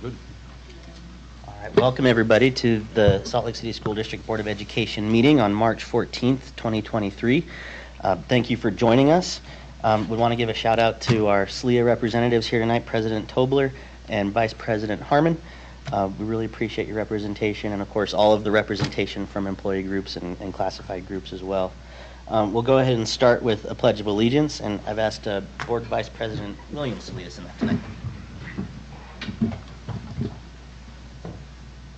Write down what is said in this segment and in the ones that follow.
Good. All right, welcome everybody to the Salt Lake City School District Board of Education meeting on March 14th, 2023. Thank you for joining us. We want to give a shout out to our SLEA representatives here tonight, President Tobler and Vice President Harmon. We really appreciate your representation and of course all of the representation from employee groups and classified groups as well. We'll go ahead and start with a Pledge of Allegiance, and I've asked Board Vice President Williams to lead us in that tonight.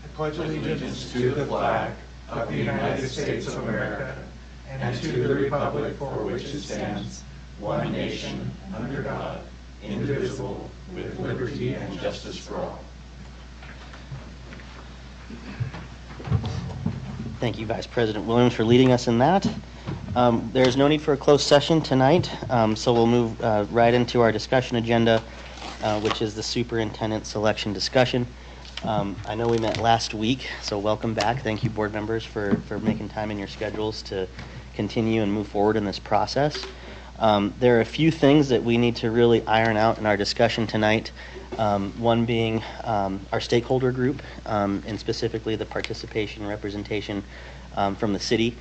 I pledge allegiance to the flag of the United States of America and to the republic for which it stands, one nation, under God, indivisible, with liberty and justice for all. Thank you, Vice President Williams, for leading us in that. There's no need for a closed session tonight, so we'll move right into our discussion agenda, which is the superintendent selection discussion. I know we met last week, so welcome back. Thank you, board members, for making time in your schedules to continue and move forward in this process. There are a few things that we need to really iron out in our discussion tonight. One being our stakeholder group, and specifically the participation and representation from the city,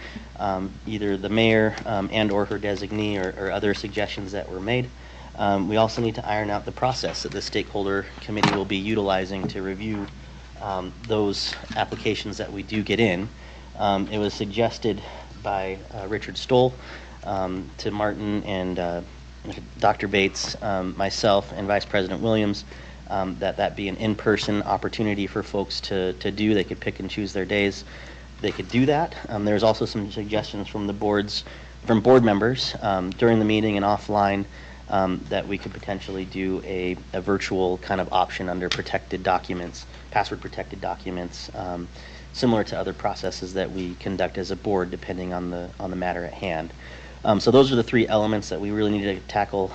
either the mayor and or her designee or other suggestions that were made. We also need to iron out the process that the stakeholder committee will be utilizing to review those applications that we do get in. It was suggested by Richard Stoll to Martin and Dr. Bates, myself, and Vice President Williams, that be an in-person opportunity for folks to do. They could pick and choose their days. They could do that. There's also some suggestions from board members during the meeting and offline that we could potentially do a virtual kind of option under protected documents, password protected documents, similar to other processes that we conduct as a board depending on the matter at hand. So those are the three elements that we really need to tackle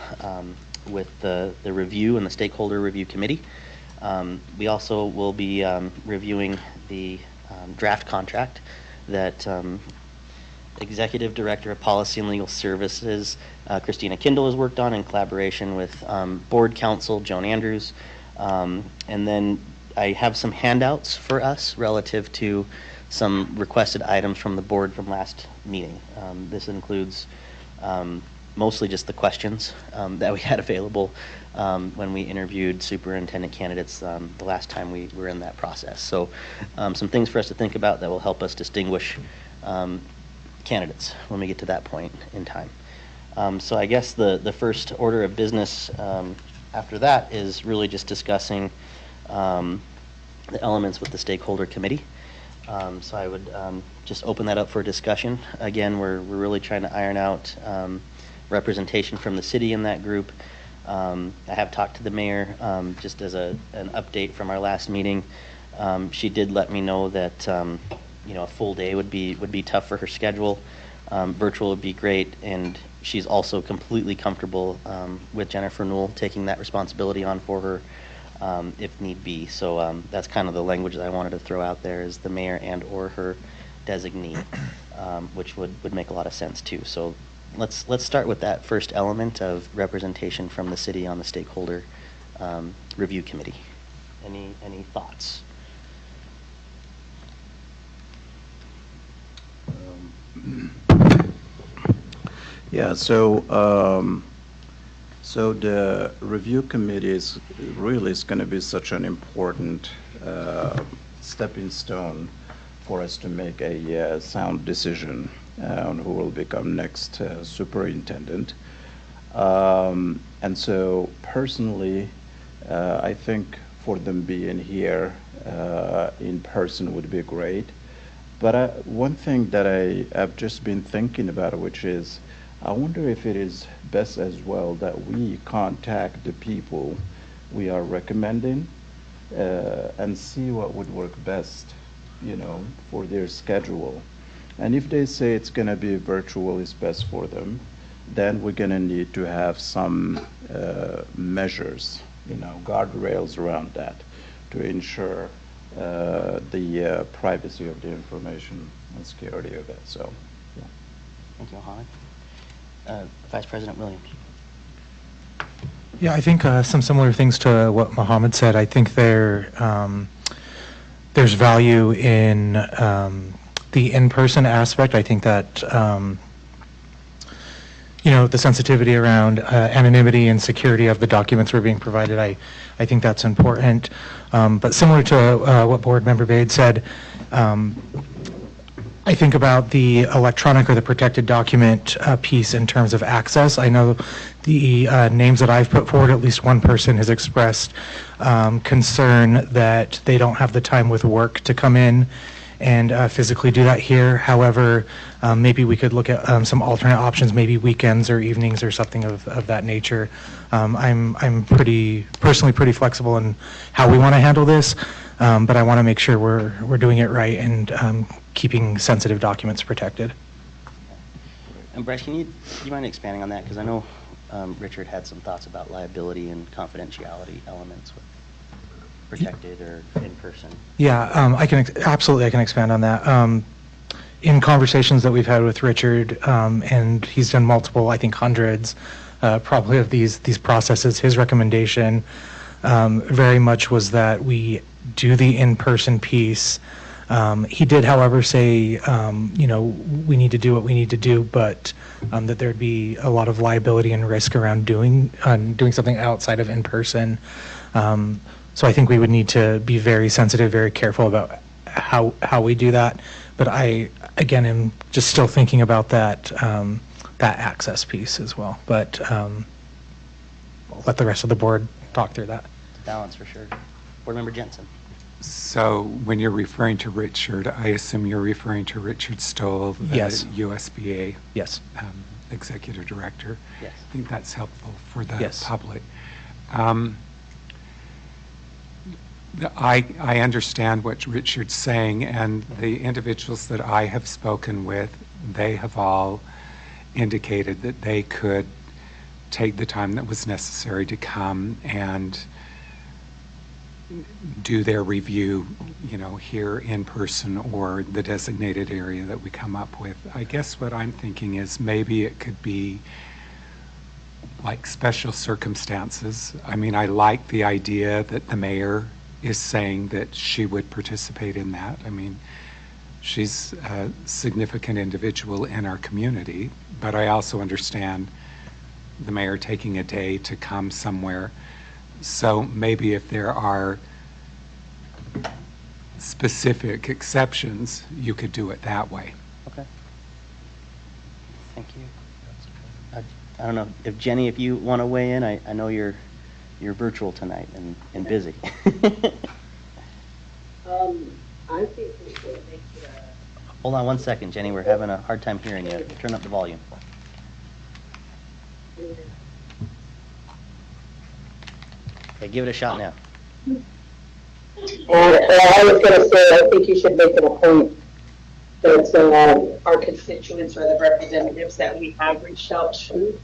with the review and the stakeholder review committee. We also will be reviewing the draft contract that Executive Director of Policy and Legal Services, Christina Kindle, has worked on in collaboration with Board Counsel Joan Andrews. And then I have some handouts for us relative to some requested items from the board from last meeting. This includes mostly just the questions that we had available when we interviewed superintendent candidates the last time we were in that process. So some things for us to think about that will help us distinguish candidates when we get to that point in time. So I guess the first order of business after that is really just discussing the elements with the stakeholder committee. So I would just open that up for discussion. Again, we're really trying to iron out representation from the city in that group. I have talked to the mayor just as an update from our last meeting. She did let me know that a full day would be tough for her schedule. Virtual would be great, and she's also completely comfortable with Jennifer Newell taking that responsibility on for her if need be. So that's kind of the language that I wanted to throw out there, is the mayor and or her designee, which would make a lot of sense too. So let's start with that first element of representation from the city on the stakeholder review committee. Any thoughts? Yeah, so the review committee is going to be such an important stepping stone for us to make a sound decision on who will become next superintendent. And so personally, I think for them being here in person would be great. But one thing that I've just been thinking about, which is, I wonder if it is best as well that we contact the people we are recommending and see what would work best, for their schedule. And if they say it's going to be virtual is best for them, then we're going to need to have some measures, guardrails around that to ensure the privacy of the information and security of it. So, yeah. Thank you, Holly. Vice President Williams. Yeah, I think some similar things to what Mohammed said. I think there's value in the in-person aspect. I think that the sensitivity around anonymity and security of the documents we're being provided, I think that's important. But similar to what Board Member Bade said, I think about the electronic or the protected document piece in terms of access. I know the names that I've put forward, at least one person has expressed concern that they don't have the time with work to come in and physically do that here. However, maybe we could look at some alternate options, maybe weekends or evenings or something of that nature. I'm personally pretty flexible in how we want to handle this, but I want to make sure we're doing it right and keeping sensitive documents protected. And Bryce, do you mind expanding on that? Because I know Richard had some thoughts about liability and confidentiality elements with protected or in person. Yeah, I can expand on that. In conversations that we've had with Richard, and he's done multiple, I think hundreds, probably of these processes, his recommendation very much was that we do the in-person piece. He did, however, say, we need to do what we need to do, but that there'd be a lot of liability and risk around doing something outside of in-person. So I think we would need to be very sensitive, very careful about how we do that. But I, again, am just still thinking about that access piece as well. But I'll let the rest of the board talk through that. Balance for sure. Board Member Jensen. So when you're referring to Richard, I assume you're referring to Richard Stoll, the Yes. USBA Yes. Executive Director. Yes. I think that's helpful for the Yes. public. I understand what Richard's saying, and the individuals that I have spoken with, they have all indicated that they could take the time that was necessary to come and do their review, here in person or the designated area that we come up with. I guess what I'm thinking is maybe it could be like special circumstances. I mean, I like the idea that the mayor is saying that she would participate in that. I mean, she's a significant individual in our community, but I also understand the mayor taking a day to come somewhere. So maybe if there are specific exceptions, you could do it that way. Okay. Thank you. I don't know if Jenny, if you want to weigh in. I know you're virtual tonight and busy. I think we should make it Hold on one second, Jenny. We're having a hard time hearing you. Turn up the volume. Okay, give it a shot now. I was going to say, I think you should make it a point that our constituents or the representatives that we have reached out to,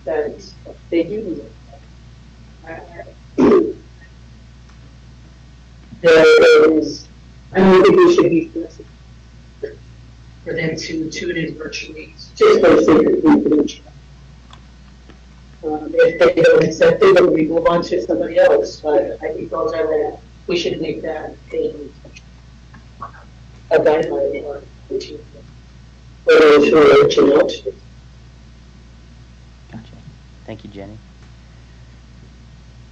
that they do need it. There is, I don't think we should be flexible for them to tune in virtually, just for the sake of confidentiality. If they don't accept it, then we move on to somebody else. But I think those are that we should make that a guideline or for those who are reaching out. Gotcha. Thank you, Jenny.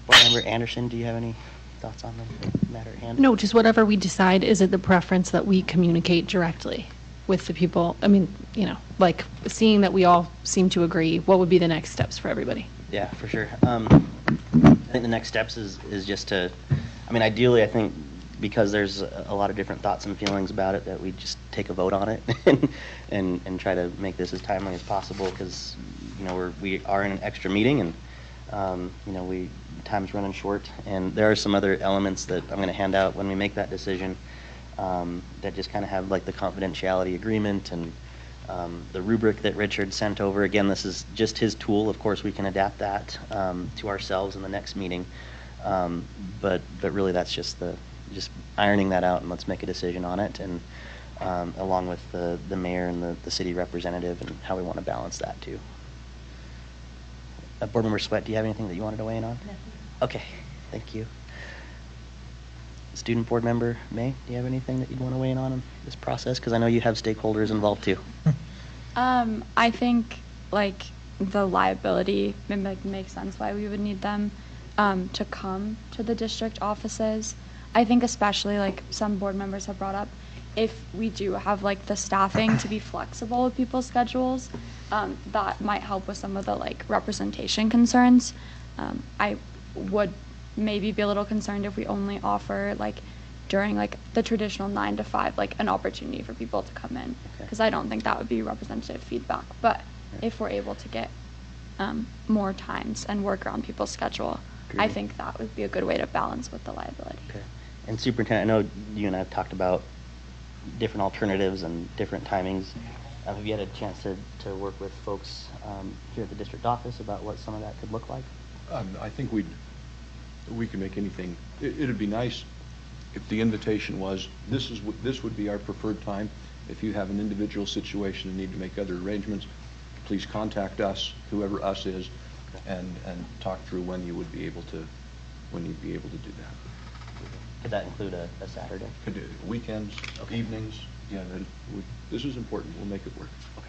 Board Member Anderson, do you have any thoughts on the matter at hand? No, just whatever we decide, is it the preference that we communicate directly with the people? I mean, like seeing that we all seem to agree, what would be the next steps for everybody? Yeah, for sure. I think the next steps is just to, ideally, I think because there's a lot of different thoughts and feelings about it, that we just take a vote on it and try to make this as timely as possible, because we are in an extra meeting, and time's running short, and there are some other elements that I'm going to hand out when we make that decision that just kind of have like the confidentiality agreement and the rubric that Richard sent over. Again, this is just his tool. Of course, we can adapt that to ourselves in the next meeting, but really that's just ironing that out, and let's make a decision on it, and along with the mayor and the city representative, and how we want to balance that too. Board Member Sweat, do you have anything that you wanted to weigh in on? No. Okay, thank you. Student Board Member May, do you have anything that you'd want to weigh in on this process? Because I know you have stakeholders involved too. I think like the liability makes sense why we would need them to come to the district offices. I think especially like some board members have brought up, if we do have like the staffing to be flexible with people's schedules, that might help with some of the like representation concerns. I would maybe be a little concerned if we only offer like during like the traditional 9 to 5, like an opportunity for people to come in, because I don't think that would be representative feedback. But if we're able to get more times and work around people's schedule, I think that would be a good way to balance with the liability. Okay. And Superintendent, I know you and I have talked about different alternatives and different timings. Have you had a chance to work with folks here at the district office about what some of that could look like? I think we can make anything. It'd be nice if the invitation was, this would be our preferred time. If you have an individual situation and need to make other arrangements, please contact us, whoever us is, and talk through when you'd be able to do that. Could that include a Saturday? Could do weekends, evenings. Yeah, this is important. We'll make it work. Okay.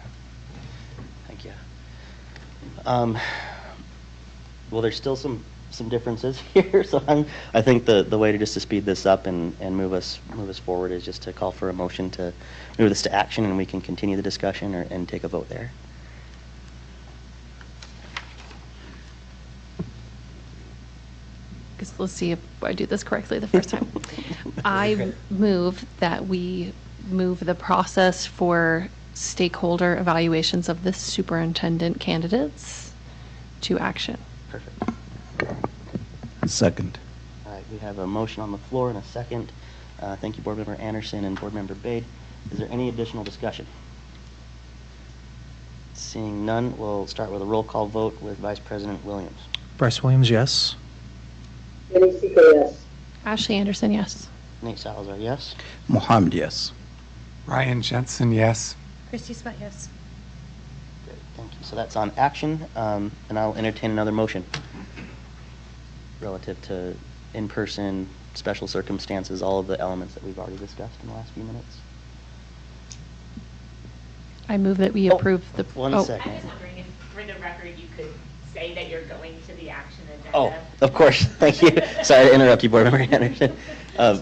Thank you. Well, there's still some differences here, so I think the way to speed this up and move us forward is just to call for a motion to move this to action, and we can continue the discussion and take a vote there. Let's see if I do this correctly the first time. I move that we move the process for stakeholder evaluations of the superintendent candidates to action. Perfect. Second. All right, we have a motion on the floor and a second. Thank you, Board Member Anderson and Board Member Bade. Is there any additional discussion? Seeing none, we'll start with a roll call vote with Vice President Williams. Bryce Williams, yes. Jenny Seeker, yes. Ashley Anderson, yes. Nate Salazar, yes. Mohammed, yes. Ryan Jensen, yes. Christy Sweat, yes. Great, thank you. So that's on action, and I'll entertain another motion relative to in-person, special circumstances, all of the elements that we've already discussed in the last few minutes. I move that we approve the. One second. I'm just wondering if, for the record, you could say that you're going to the action agenda. Oh, of course, thank you. Sorry to interrupt you, Board Member Anderson. Now I'm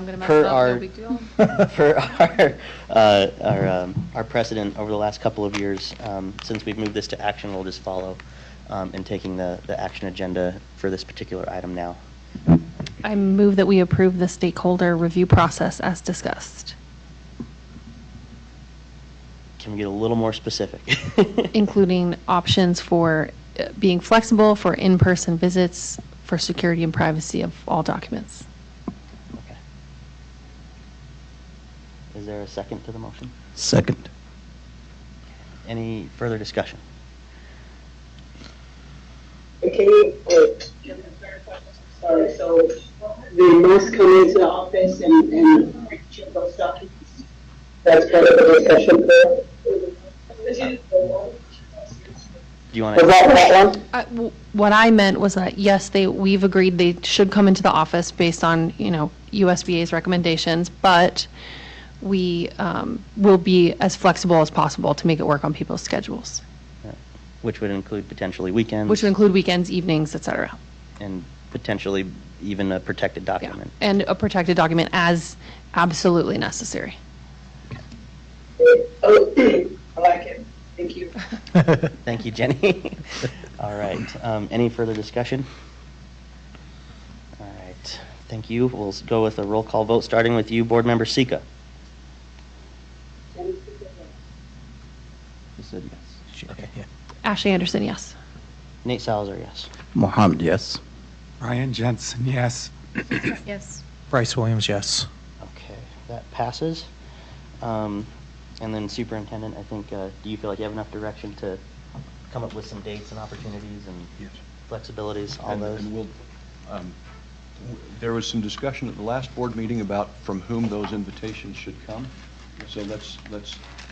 gonna mess it up, no big deal. Per our precedent over the last couple of years, since we've moved this to action, we'll just follow in taking the action agenda for this particular item now. I move that we approve the stakeholder review process as discussed, Can we get a little more specific? including options for being flexible for in-person visits for security and privacy of all documents. Okay. Is there a second to the motion? Second. Any further discussion? Okay, sorry, so they must come into the office and check those documents. That's part of the discussion for. Do you want Was to? that one? What I meant was that, yes, we've agreed they should come into the office based on, USBA's recommendations, but we will be as flexible as possible to make it work on people's schedules, Which would include potentially weekends. which would include weekends, evenings, et cetera. And potentially even a protected Yeah. document. And a protected document as absolutely necessary. Oh, I like it. Thank you. Thank you, Jenny. All right. Any further discussion? All right. Thank you. We'll go with a roll call vote, starting with you, Board Member Sika. You said yes. Okay. Yeah. Ashley Anderson, yes. Nate Salazar, yes. Mohammed, yes. Ryan Jensen, yes. Yes. Bryce Williams, yes. Okay, that passes. And then Superintendent, I think, do you feel like you have enough direction to come up with some dates and opportunities and Yes. flexibilities, all those? And we'll, there was some discussion at the last board meeting about from whom those invitations should come. So let's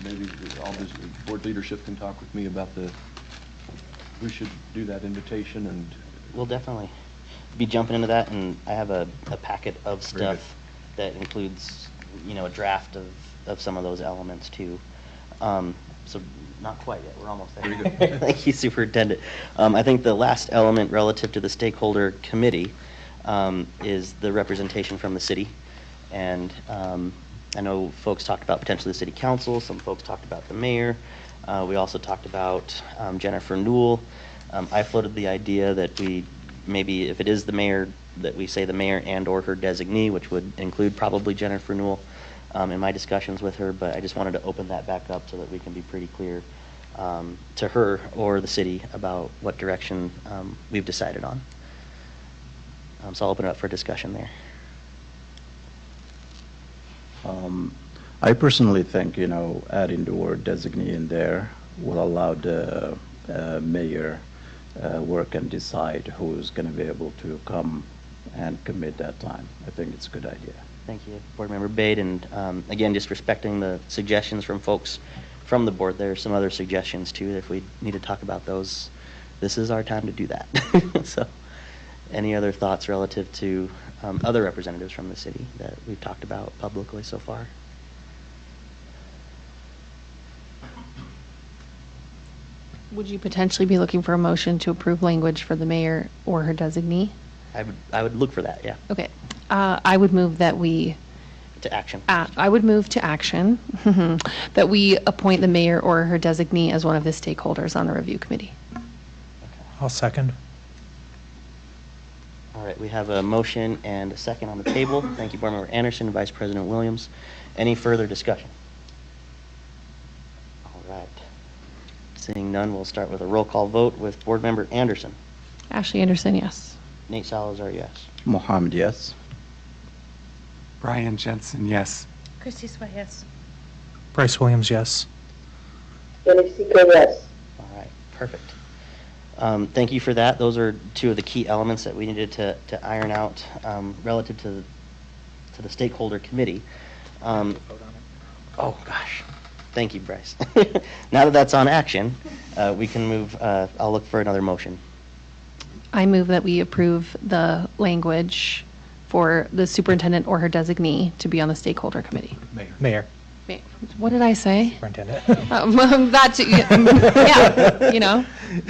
maybe all this board leadership can talk with me about we should do that invitation and We'll definitely be jumping into that, and I have a packet of Very good. stuff that includes, a draft of some of those elements too. So not quite yet, we're almost there. Very good. Thank you, Superintendent. I think the last element relative to the stakeholder committee is the representation from the city. And I know folks talked about potentially the city council, some folks talked about the mayor. We also talked about Jennifer Newell. I floated the idea that we, maybe if it is the mayor, that we say the mayor and/or her designee, which would include probably Jennifer Newell in my discussions with her, but I just wanted to open that back up so that we can be pretty clear to her or the city about what direction we've decided on. So I'll open it up for discussion there. I personally think, adding the word designee in there will allow the mayor work and decide who's going to be able to come and commit that time. I think it's a good idea. Thank you, Board Member Bate, and again, just respecting the suggestions from folks from the board. There are some other suggestions too. If we need to talk about those, this is our time to do that. So, any other thoughts relative to other representatives from the city that we've talked about publicly so far? Would you potentially be looking for a motion to approve language for the mayor or her designee? I would look for that, yeah, Okay. I would move that we, to action. I would move to action, that we appoint the mayor or her designee as one of the stakeholders on the review committee. I'll second. All right, we have a motion and a second on the table. Thank you, Board Member Anderson and Vice President Williams. Any further discussion? All right. Seeing none, we'll start with a roll call vote with Board Member Anderson. Ashley Anderson, yes. Nate Salazar, yes. Mohammed, yes. Brian Jensen, yes. Christie Sweat, yes. Bryce Williams, yes. Jenny Seeker, yes. All right, perfect. Thank you for that. Those are two of the key elements that we needed to iron out relative to the stakeholder committee. Oh, gosh. Thank you, Bryce. Now that that's on action, we can move, I'll look for another motion. I move that we approve the language for the superintendent or her designee to be on the stakeholder committee. Mayor, What did I say? superintendent. That, yeah,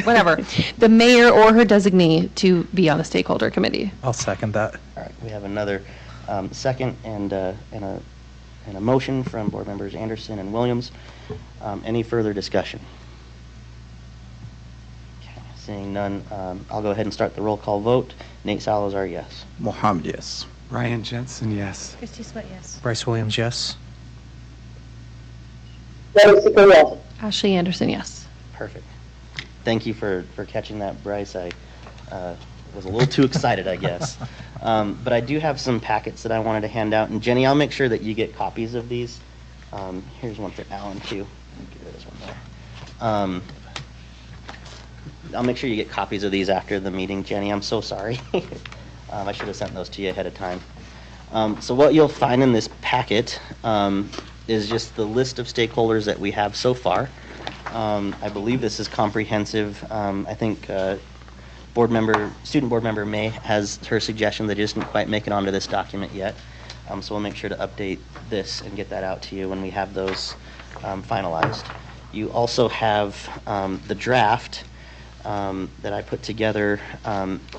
whatever. The mayor or her designee to be on the stakeholder committee. I'll second that. All right, we have another second and a motion from Board Members Anderson and Williams. Any further discussion? Okay, seeing none, I'll go ahead and start the roll call vote. Nate Salazar, yes. Mohammed, yes. Brian Jensen, yes. Christie Sweat, yes. Bryce Williams, yes. Jenny Seeker, yes. Ashley Anderson, yes. Perfect. Thank you for catching that, Bryce. I was a little too excited, I guess. But I do have some packets that I wanted to hand out. And Jenny, I'll make sure that you get copies of these. Here's one for Alan, too. Get rid of this one there. I'll make sure you get copies of these after the meeting, Jenny. I'm so sorry. I should have sent those to you ahead of time. So what you'll find in this packet is just the list of stakeholders that we have so far. I believe this is comprehensive. I think Student Board Member May has her suggestion that it didn't quite make it onto this document yet. So we'll make sure to update this and get that out to you when we have those finalized. You also have the draft that I put together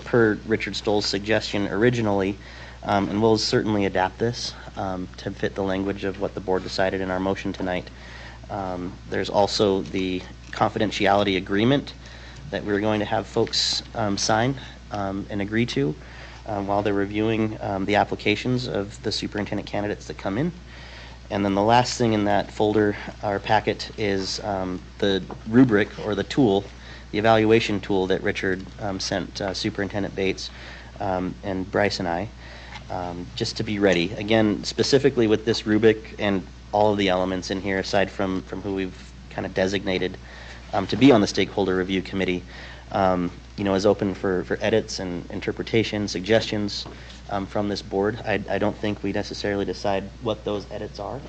per Richard Stoll's suggestion originally, and we'll certainly adapt this to fit the language of what the board decided in our motion tonight. There's also the confidentiality agreement that we're going to have folks sign and agree to while they're reviewing the applications of the superintendent candidates that come in. And then the last thing in that folder, our packet, is the rubric or the tool, the evaluation tool that Richard sent Superintendent Bates and Bryce and I, just to be ready. Again, specifically with this rubric and all of the elements in here, aside from who we've kind of designated to be on the stakeholder review committee, is open for edits and interpretation, suggestions from this board. I don't think we necessarily decide what those edits are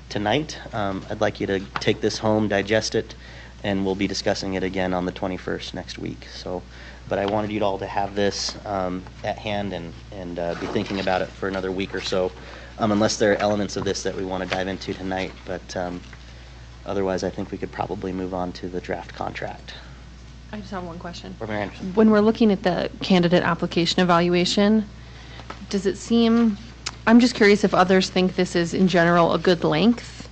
tonight. I'd like you to take this home, digest it, and we'll be discussing it again on the 21st next week. So, but I wanted you all to have this at hand and be thinking about it for another week or so, unless there are elements of this that we want to dive into tonight. But otherwise, I think we could probably move on to the draft contract. I just have one question. Or Mayor Anderson. When we're looking at the candidate application evaluation, does it seem, I'm just curious if others think this is in general a good length?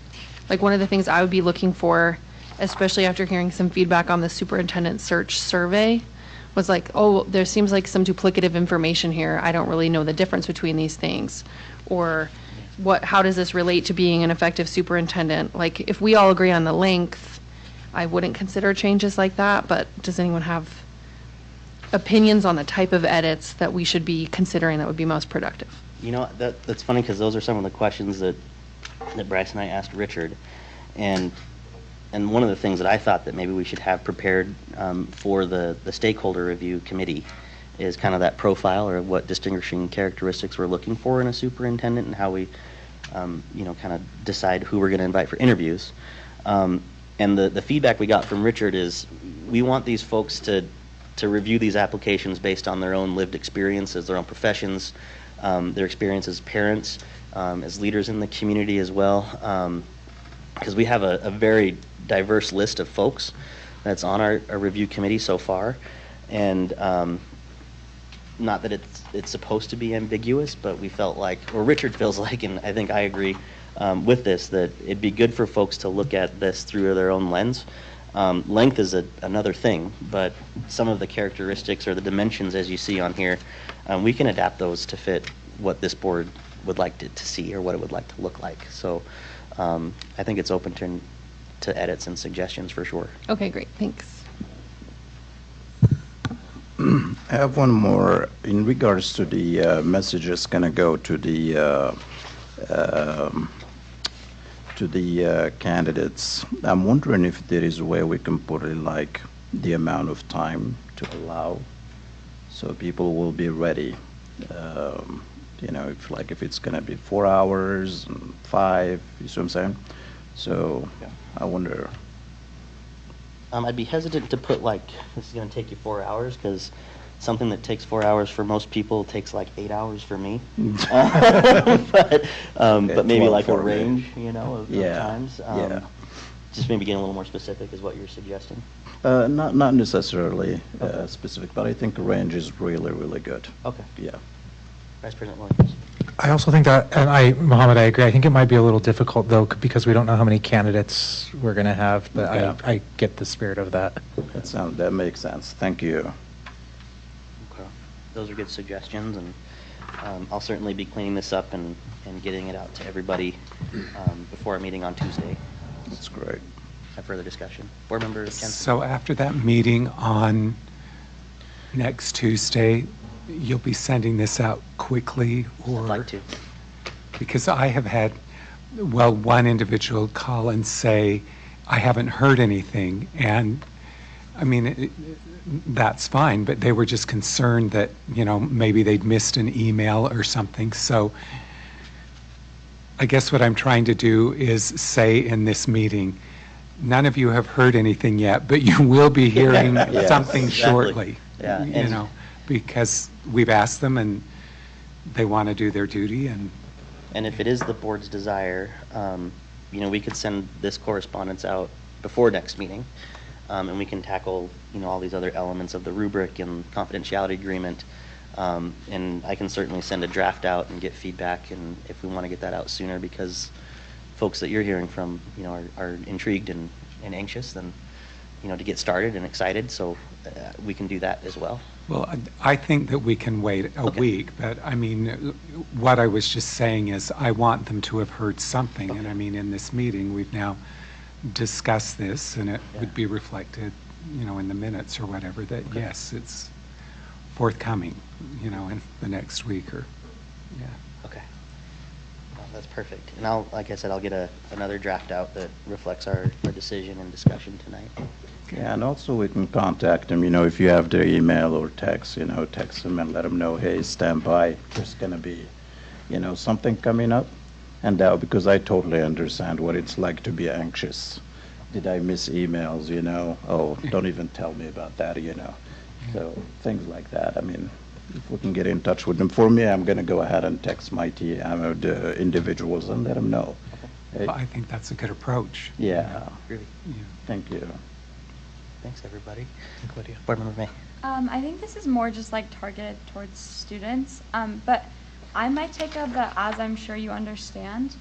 Like one of the things I would be looking for, especially after hearing some feedback on the superintendent search survey, was like, oh, there seems like some duplicative information here. I don't really know the difference between these things. Or how does this relate to being an effective superintendent? Like if we all agree on the length, I wouldn't consider changes like that, but does anyone have opinions on the type of edits that we should be considering that would be most productive? You know, that's funny because those are some of the questions that Bryce and I asked Richard. And one of the things that I thought that maybe we should have prepared for the stakeholder review committee is kind of that profile or what distinguishing characteristics we're looking for in a superintendent and how we, you know, kind of decide who we're going to invite for interviews. And the feedback we got from Richard is we want these folks to review these applications based on their own lived experiences, their own professions, their experience as parents, as leaders in the community as well. Because we have a very diverse list of folks that's on our review committee so far. And not that it's supposed to be ambiguous, but we felt like, or Richard feels like, and I think I agree with this, that it'd be good for folks to look at this through their own lens. Length is another thing, but some of the characteristics or the dimensions as you see on here, we can adapt those to fit what this board would like to see or what it would like to look like. So I think it's open to edits and suggestions for sure. Okay, great, thanks. I have one more in regards to the messages going to go to the candidates. I'm wondering if there is a way we can put it like the amount of time to allow, so people will be ready. You know, if it's going to be 4 hours and 5, you see what I'm saying? So Yeah. I wonder. I'd be hesitant to put like, this is going to take you 4 hours, because something that takes 4 hours for most people takes like 8 hours for me. But maybe like a range, you know, of times. Just maybe getting a little more specific is what you're suggesting. Not necessarily specific, but I think the range is really, really good. Okay. Yeah. Vice President Williams. I also think that, and Mohammed, I agree. I think it might be a little difficult, though, because we don't know how many candidates we're going to have, but Yeah. I get the spirit of that. That makes sense. Thank you. Okay. Those are good suggestions, and I'll certainly be cleaning this up and getting it out to everybody before our meeting on Tuesday. That's great. Have further discussion. Board Member Jensen. So after that meeting on next Tuesday, you'll be sending this out quickly, or? I'd like to. Because I have had, well, one individual call and say, I haven't heard anything. And I mean, that's fine, but they were just concerned that, you know, maybe they'd missed an email or something. So I guess what I'm trying to do is say in this meeting, none of you have heard anything yet, but you will be hearing Yes, something exactly. shortly. Yeah, You and- know, because we've asked them and they want to do their duty, and And if it is the board's desire, you know, we could send this correspondence out before next meeting, and we can tackle, you know, all these other elements of the rubric and confidentiality agreement. And I can certainly send a draft out and get feedback, and if we want to get that out sooner, because folks that you're hearing from, you know, are intrigued and anxious, then, you know, to get started and excited, so we can do that as well. well, I think that we can wait a Okay. week, but I mean, what I was just saying is I want them to have heard something. And I mean, in this meeting, we've now discussed this, and it would be reflected, you know, in the minutes or whatever, that yes, it's forthcoming, you know, in the next week or, yeah. Okay. Well, that's perfect. And I'll, like I said, I'll get another draft out that reflects our decision and discussion tonight. Yeah, and also we can contact them, you know, if you have their email or text, you know, text them and let them know, hey, stand by, there's going to be, you know, something coming up. And that, because I totally understand what it's like to be anxious, did I miss emails, Oh, don't even tell me about that, So things like that. I mean, if we can get in touch with them. For me, I'm going to go ahead and text my the individuals and let them know. Hey, Well, I think that's a good approach. yeah, Really. Yeah. thank you. Thanks, everybody. Board Member May. I think this is more just like targeted towards students, but I might take up the as I'm sure you understand,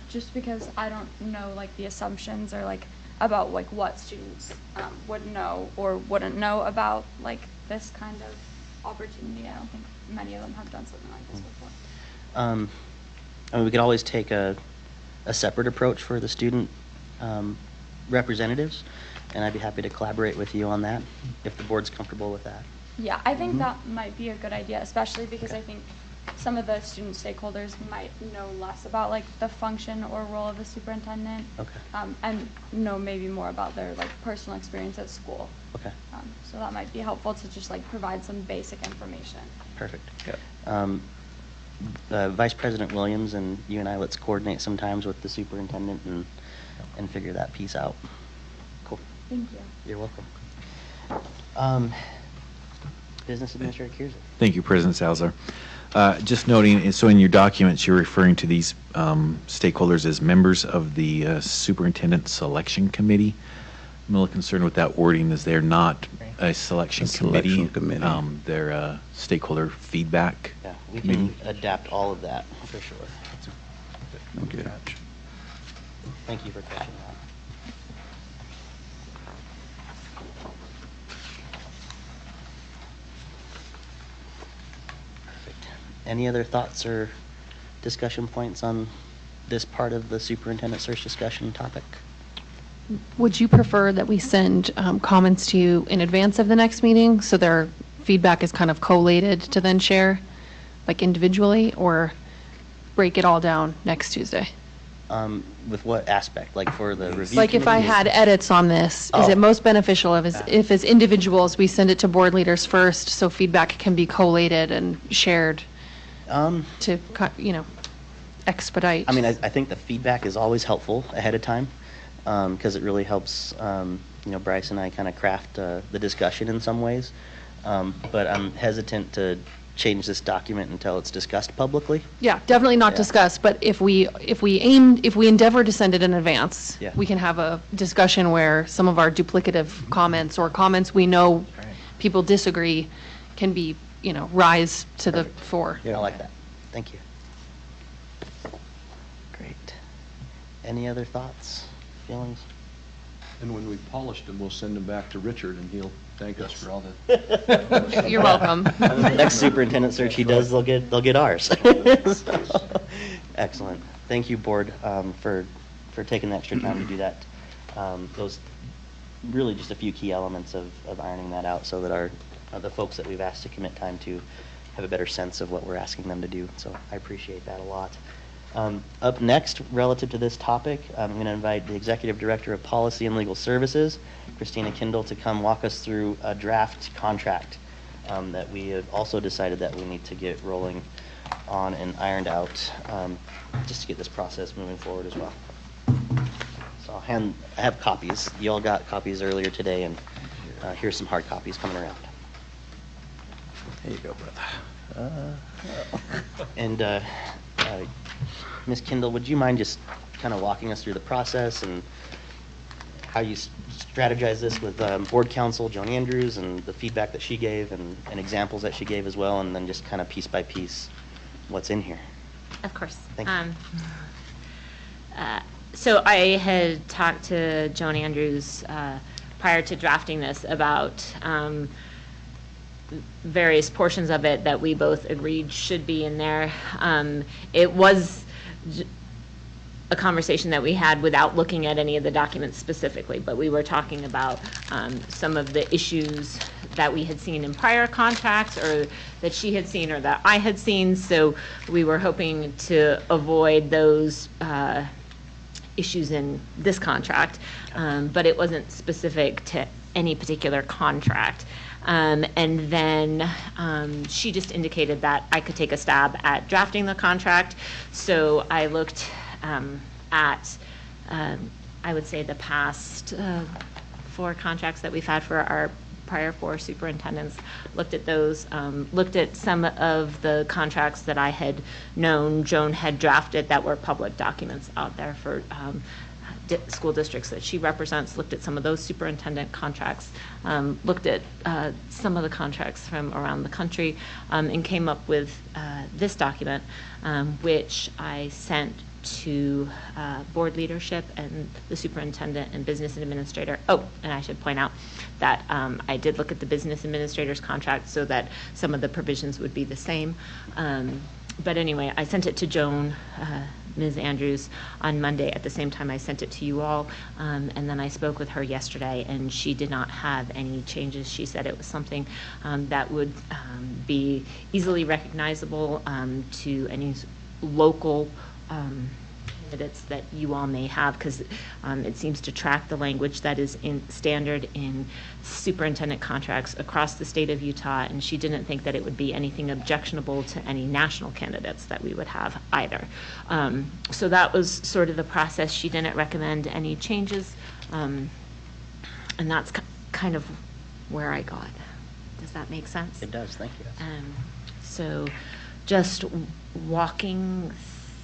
just because I don't know like the assumptions or like about like what students would know or wouldn't know about like this kind of opportunity. I don't think many of them have done something like this before. I mean, we could always take a separate approach for the student representatives, and I'd be happy to collaborate with you on that if the board's comfortable with that. Yeah, I think that might be a good idea, especially because I think some of the student stakeholders might know less about like the function or role of the superintendent. Okay. And know maybe more about their like personal experience at school. Okay. So that might be helpful to just like provide some basic information. Perfect. Yeah. Vice President Williams and you and I, let's coordinate sometimes with the superintendent and figure that piece out. Cool. Thank you. You're welcome. Business Administrator Kiersey. Thank you, President Salazar. Just noting, so in your documents, you're referring to these stakeholders as members of the Superintendent Selection Committee. I'm a little concerned with that wording, as they're not a selection committee. They're a stakeholder feedback Yeah, we committee. can adapt all of that for sure. Thank you. Thank you for catching that. Perfect. Any other thoughts or discussion points on this part of the superintendent search discussion topic? Would you prefer that we send comments to you in advance of the next meeting, so their feedback is kind of collated to then share, like individually, or break it all down next Tuesday? With what aspect? Like for the review? Like if I committee? had edits on this, is Oh. it most beneficial if as individuals, we send it to board leaders first, so feedback can be collated and shared to, expedite? I mean, I think the feedback is always helpful ahead of time, because it really helps, Bryce and I kind of craft the discussion in some ways. But I'm hesitant to change this document until it's discussed publicly. Yeah, definitely not Yeah. discussed, but if we endeavor to send it in advance, Yeah. we can have a discussion where some of our duplicative comments or comments we know people disagree can be, rise to the fore. I like that. Thank you. Great. Any other thoughts, feelings? And when we've polished them, we'll send them back to Richard, and he'll thank us for all the... You're welcome. The next superintendent search he does, they'll get ours. So, excellent. Thank you, board, for taking the extra time to do that. Those really just a few key elements of ironing that out, so that the folks that we've asked to commit time to have a better sense of what we're asking them to do. So I appreciate that a lot. Up next, relative to this topic, I'm going to invite the Executive Director of Policy and Legal Services, Christina Kindle, to come walk us through a draft contract that we have also decided that we need to get rolling on and ironed out, just to get this process moving forward as well. So I have copies. You all got copies earlier today, and here's some hard copies coming around. There you go, brother. And Ms. Kindle, would you mind just kind of walking us through the process and how you strategize this with board counsel, Joan Andrews, and the feedback that she gave and examples that she gave as well, and then just kind of piece by piece what's in here? Of course. Thank you. So I had talked to Joan Andrews prior to drafting this about various portions of it that we both agreed should be in there. It was a conversation that we had without looking at any of the documents specifically, but we were talking about some of the issues that we had seen in prior contracts, or that she had seen, or that I had seen. So we were hoping to avoid those issues in this contract, but it wasn't specific to any particular contract. And then she just indicated that I could take a stab at drafting the contract. So I looked at I would say the past 4 contracts that we've had for our prior 4 superintendents, looked at those, looked at some of the contracts that I had known Joan had drafted that were public documents out there for school districts that she represents, looked at some of those superintendent contracts, looked at some of the contracts from around the country, and came up with this document, which I sent to board leadership and the superintendent and business administrator. Oh, and I should point out that I did look at the business administrator's contract so that some of the provisions would be the same. But anyway, I sent it to Joan, Ms. Andrews, on Monday at the same time I sent it to you all. And then I spoke with her yesterday, and she did not have any changes. She said it was something that would be easily recognizable to any local candidates that you all may have, because it seems to track the language that is in standard in superintendent contracts across the state of Utah, and she didn't think that it would be anything objectionable to any national candidates that we would have either. So that was sort of the process. She didn't recommend any changes, and that's kind of where I got. Does that make sense? It does, thank you. So just walking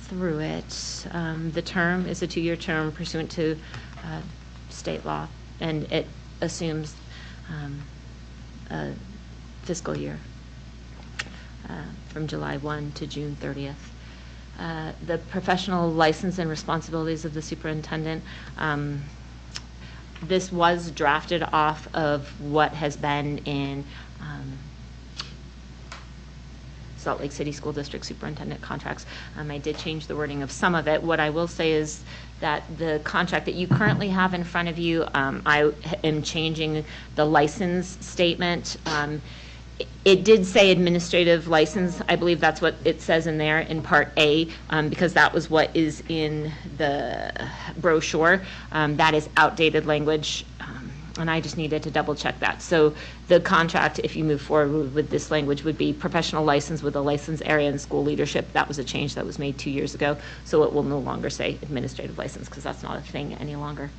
through it, the term is a 2-year term pursuant to state law, and it assumes a fiscal year from July 1 to June 30th. The professional license and responsibilities of the superintendent, this was drafted off of what has been in Salt Lake City School District superintendent contracts. I did change the wording of some of it. What I will say is that the contract that you currently have in front of you, I am changing the license statement. It did say administrative license. I believe that's what it says in there in Part A, because that was what is in the brochure. That is outdated language, and I just needed to double check that. So the contract, if you move forward with this language, would be professional license with a license area and school leadership. That was a change that was made 2 years ago, so it will no longer say administrative license, because that's not a thing any longer.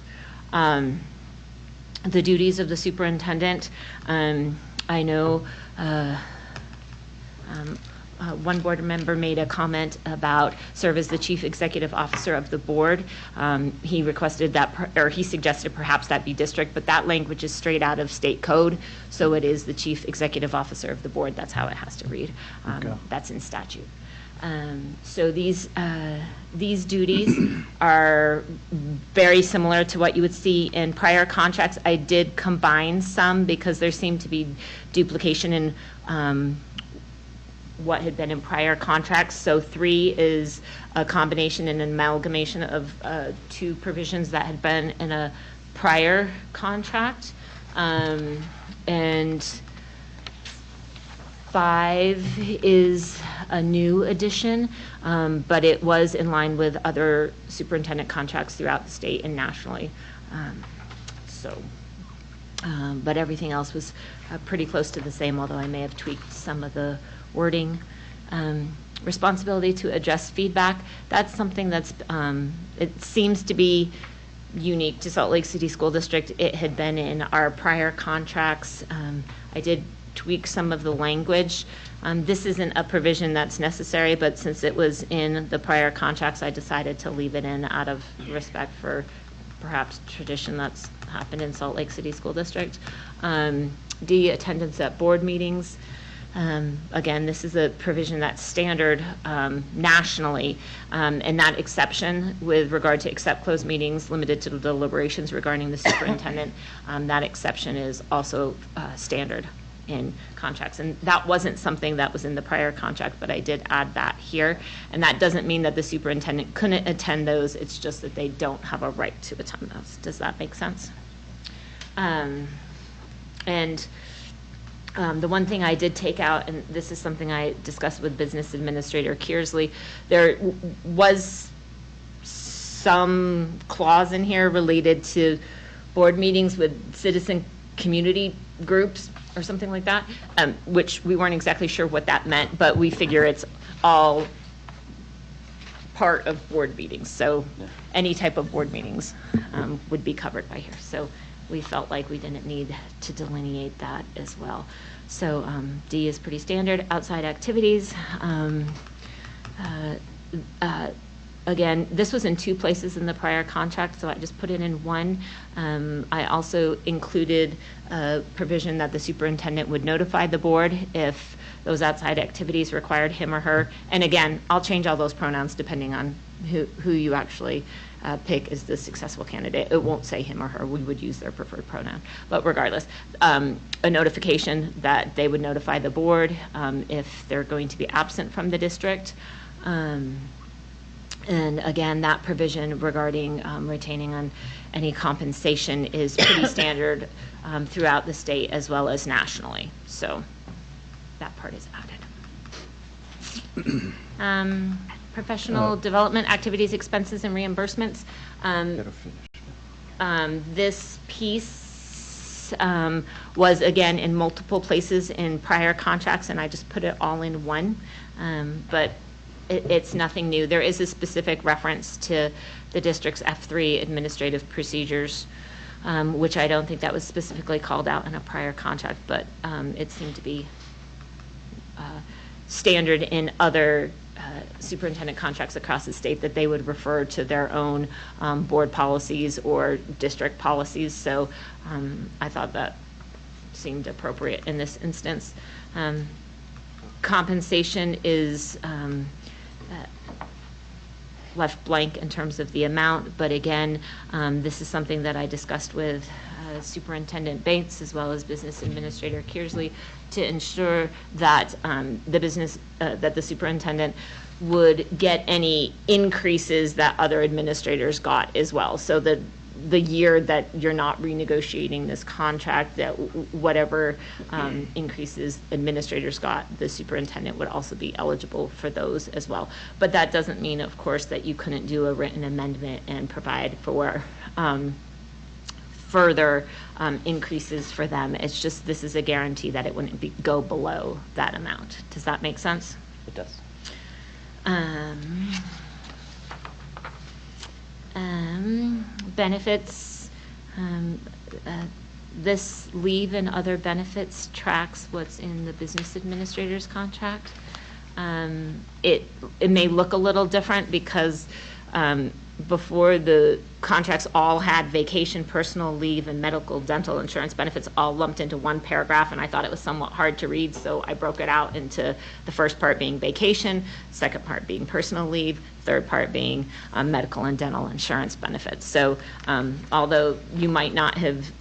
The duties of the superintendent, I know one board member made a comment about serve as the chief executive officer of the board. He requested that, or he suggested perhaps that be district, but that language is straight out of state code, so it is the chief executive officer of the board. That's how it has to read. Okay. That's in statute. So these duties are very similar to what you would see in prior contracts. I did combine some because there seemed to be duplication in what had been in prior contracts. So 3 is a combination and an amalgamation of 2 provisions that had been in a prior contract. And 5 is a new addition, but it was in line with other superintendent contracts throughout the state and nationally. But everything else was pretty close to the same, although I may have tweaked some of the wording. Responsibility to address feedback, that's something that's, it seems to be unique to Salt Lake City School District. It had been in our prior contracts. I did tweak some of the language. This isn't a provision that's necessary, but since it was in the prior contracts, I decided to leave it in out of respect for perhaps tradition that's happened in Salt Lake City School District. D, attendance at board meetings. Again, this is a provision that's standard nationally, and that exception with regard to except closed meetings limited to the deliberations regarding the superintendent, that exception is also standard in contracts. And that wasn't something that was in the prior contract, but I did add that here. And that doesn't mean that the superintendent couldn't attend those, it's just that they don't have a right to attend those. Does that make sense? The one thing I did take out, and this is something I discussed with Business Administrator Kearsley, there was some clause in here related to board meetings with citizen community groups or something like that, which we weren't exactly sure what that meant, but we figure it's all part of board meetings. So any type of board meetings would be covered by here. So we felt like we didn't need to delineate that as well. So D is pretty standard. Outside activities. Again, this was in two places in the prior contract, so I just put it in one. I also included a provision that the superintendent would notify the board if those outside activities required him or her. And again, I'll change all those pronouns depending on who you actually pick as the successful candidate. It won't say him or her. We would use their preferred pronoun. But regardless, a notification that they would notify the board if they're going to be absent from the district. And again, that provision regarding retaining on any compensation is pretty standard throughout the state as well as nationally. So that part is added. Professional development activities, expenses, and reimbursements. This piece was again in multiple places in prior contracts, and I just put it all in one. But it's nothing new. There is a specific reference to the district's F3 administrative procedures, which I don't think that was specifically called out in a prior contract, but it seemed to be standard in other superintendent contracts across the state that they would refer to their own board policies or district policies. So I thought that seemed appropriate in this instance. Compensation is left blank in terms of the amount, but again, this is something that I discussed with Superintendent Bates as well as Business Administrator Kearsley to ensure that that the superintendent would get any increases that other administrators got as well. So that the year that you're not renegotiating this contract, that whatever increases administrators got, the superintendent would also be eligible for those as well. But that doesn't mean, of course, that you couldn't do a written amendment and provide for further increases for them. It's just, this is a guarantee that it wouldn't go below that amount. Does that make sense? It does. Benefits, this leave and other benefits tracks what's in the business administrator's contract. It may look a little different because before the contracts all had vacation, personal leave, and medical dental insurance benefits all lumped into one paragraph, and I thought it was somewhat hard to read, so I broke it out into the first part being vacation, second part being personal leave, third part being medical and dental insurance benefits. So although you might not have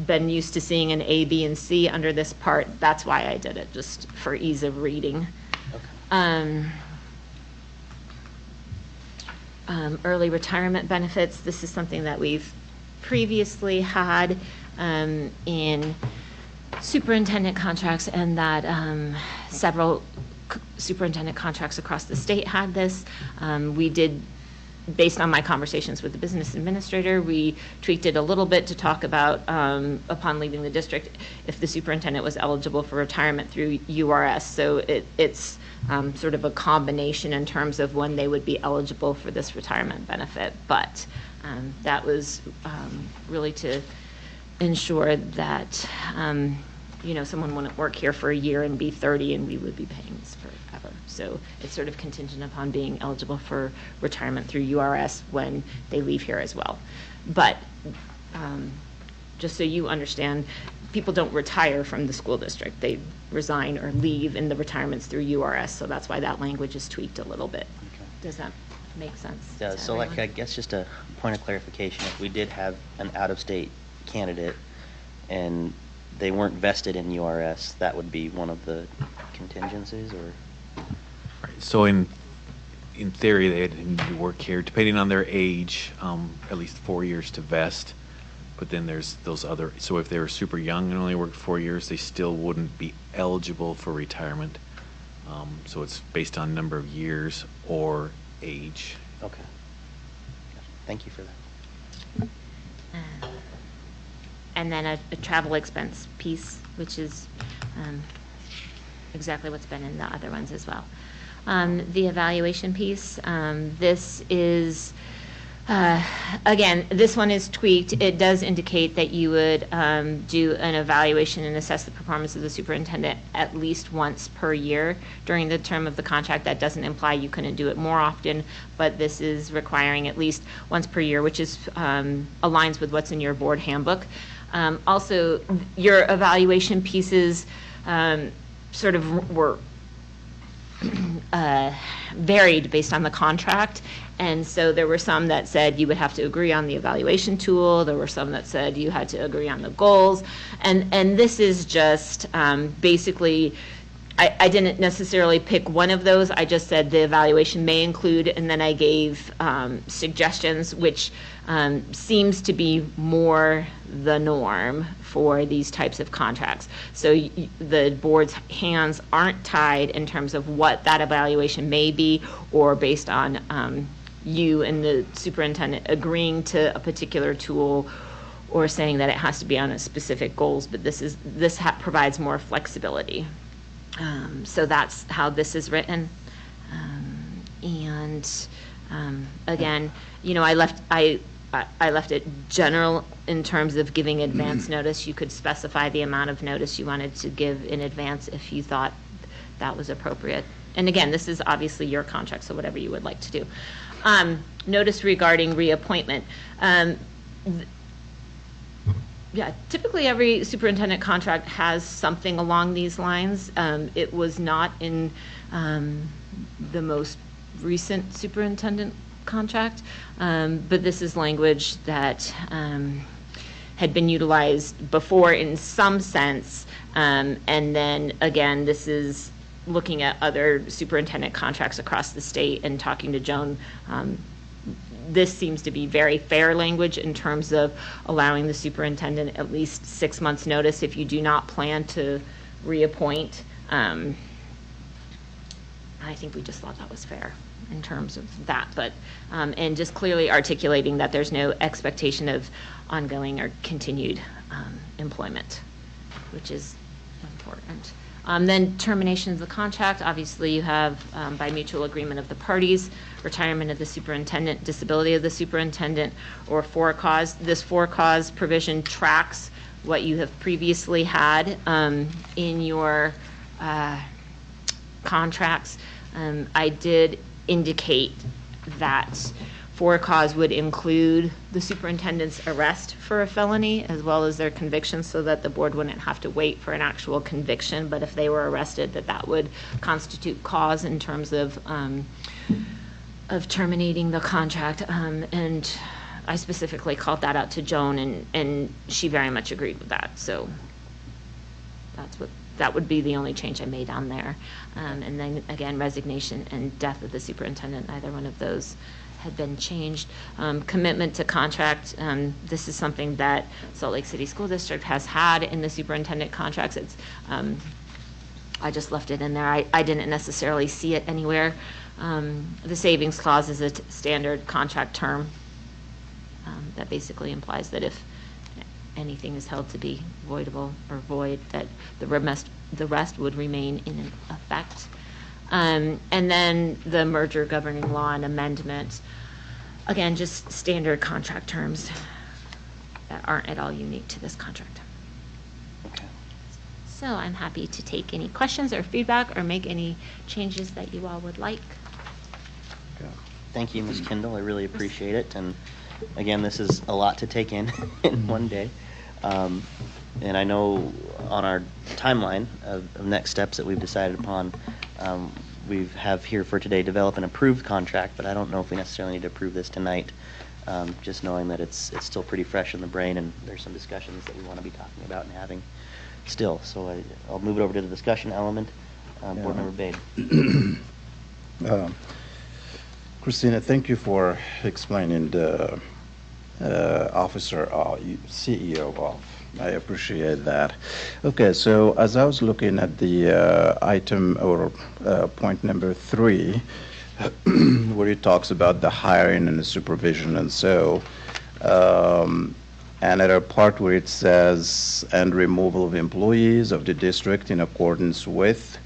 been used to seeing an A, B, and C under this part, that's why I did it, just for ease of reading. Okay. Early retirement benefits, this is something that we've previously had in superintendent contracts, and that several superintendent contracts across the state had this. We did, based on my conversations with the business administrator, we tweaked it a little bit to talk about upon leaving the district if the superintendent was eligible for retirement through URS. So it's sort of a combination in terms of when they would be eligible for this retirement benefit. But that was really to ensure that someone wouldn't work here for a year and be 30 and we would be paying this forever. So it's sort of contingent upon being eligible for retirement through URS when they leave here as well. But just so you understand, people don't retire from the school district. They resign or leave, and the retirement's through URS, so that's why that language is tweaked a little bit. Okay. Does that make sense? Yeah, to so everyone? I guess just a point of clarification, if we did have an out-of-state candidate and they weren't vested in URS, that would be one of the contingencies, or? Right. So in theory, they'd need to work here, depending on their age, at least 4 years to vest. But then there's those other, so if they were super young and only worked 4 years, they still wouldn't be eligible for retirement. So it's based on number of years or age. Okay. Thank you for that. And then a travel expense piece, which is exactly what's been in the other ones as well. the evaluation piece. This is, again, this one is tweaked. It does indicate that you would do an evaluation and assess the performance of the superintendent at least once per year during the term of the contract. That doesn't imply you couldn't do it more often, but this is requiring at least once per year, which is aligns with what's in your board handbook. Also, your evaluation pieces sort of were varied based on the contract. And so there were some that said you would have to agree on the evaluation tool. There were some that said you had to agree on the goals. And this is just basically, I didn't necessarily pick one of those. I just said the evaluation may include, and then I gave suggestions, which seems to be more the norm for these types of contracts. So the board's hands aren't tied in terms of what that evaluation may be, or based on you and the superintendent agreeing to a particular tool or saying that it has to be on a specific goals, but this provides more flexibility. So that's how this is written. Again, you know, I left it general in terms of giving advance notice. You could specify the amount of notice you wanted to give in advance if you thought that was appropriate. And again, this is obviously your contract, so whatever you would like to do. Notice regarding reappointment. Yeah, typically every superintendent contract has something along these lines. It was not in the most recent superintendent contract, but this is language that had been utilized before in some sense. And then again, this is looking at other superintendent contracts across the state and talking to Joan. This seems to be very fair language in terms of allowing the superintendent at least 6 months' notice if you do not plan to reappoint. I think we just thought that was fair in terms of that, but and just clearly articulating that there's no expectation of ongoing or continued employment, which is important. Then termination of the contract. Obviously, you have by mutual agreement of the parties, retirement of the superintendent, disability of the superintendent, or for cause. This for cause provision tracks what you have previously had in your contracts. I did indicate that for cause would include the superintendent's arrest for a felony as well as their conviction, so that the board wouldn't have to wait for an actual conviction, but if they were arrested, that would constitute cause in terms of terminating the contract. And I specifically called that out to Joan, and she very much agreed with that. So that would be the only change I made on there. And then again, resignation and death of the superintendent, neither one of those had been changed. Commitment to contract, this is something that Salt Lake City School District has had in the superintendent contracts. It's, I just left it in there. I didn't necessarily see it anywhere. The savings clause is a standard contract term that basically implies that if anything is held to be voidable or void, that the rest would remain in effect. And then the merger governing law and amendment, again, just standard contract terms that aren't at all unique to this contract. Okay. So I'm happy to take any questions or feedback or make any changes that you all would like. Thank you, Ms. Kendall. I really appreciate it. And again, this is a lot to take in one day. And I know on our timeline of next steps that we've decided upon, we have here for today develop an approved contract, but I don't know if we necessarily need to approve this tonight, just knowing that it's still pretty fresh in the brain and there's some discussions that we want to be talking about and having still. So I'll move it over to the discussion element. Board Member Bade. Christina, thank you for explaining the officer, CEO of. I appreciate that. Okay, so as I was looking at the item or point number 3, where it talks about the hiring and the supervision, and so, another part where it says, and removal of employees of the district in accordance with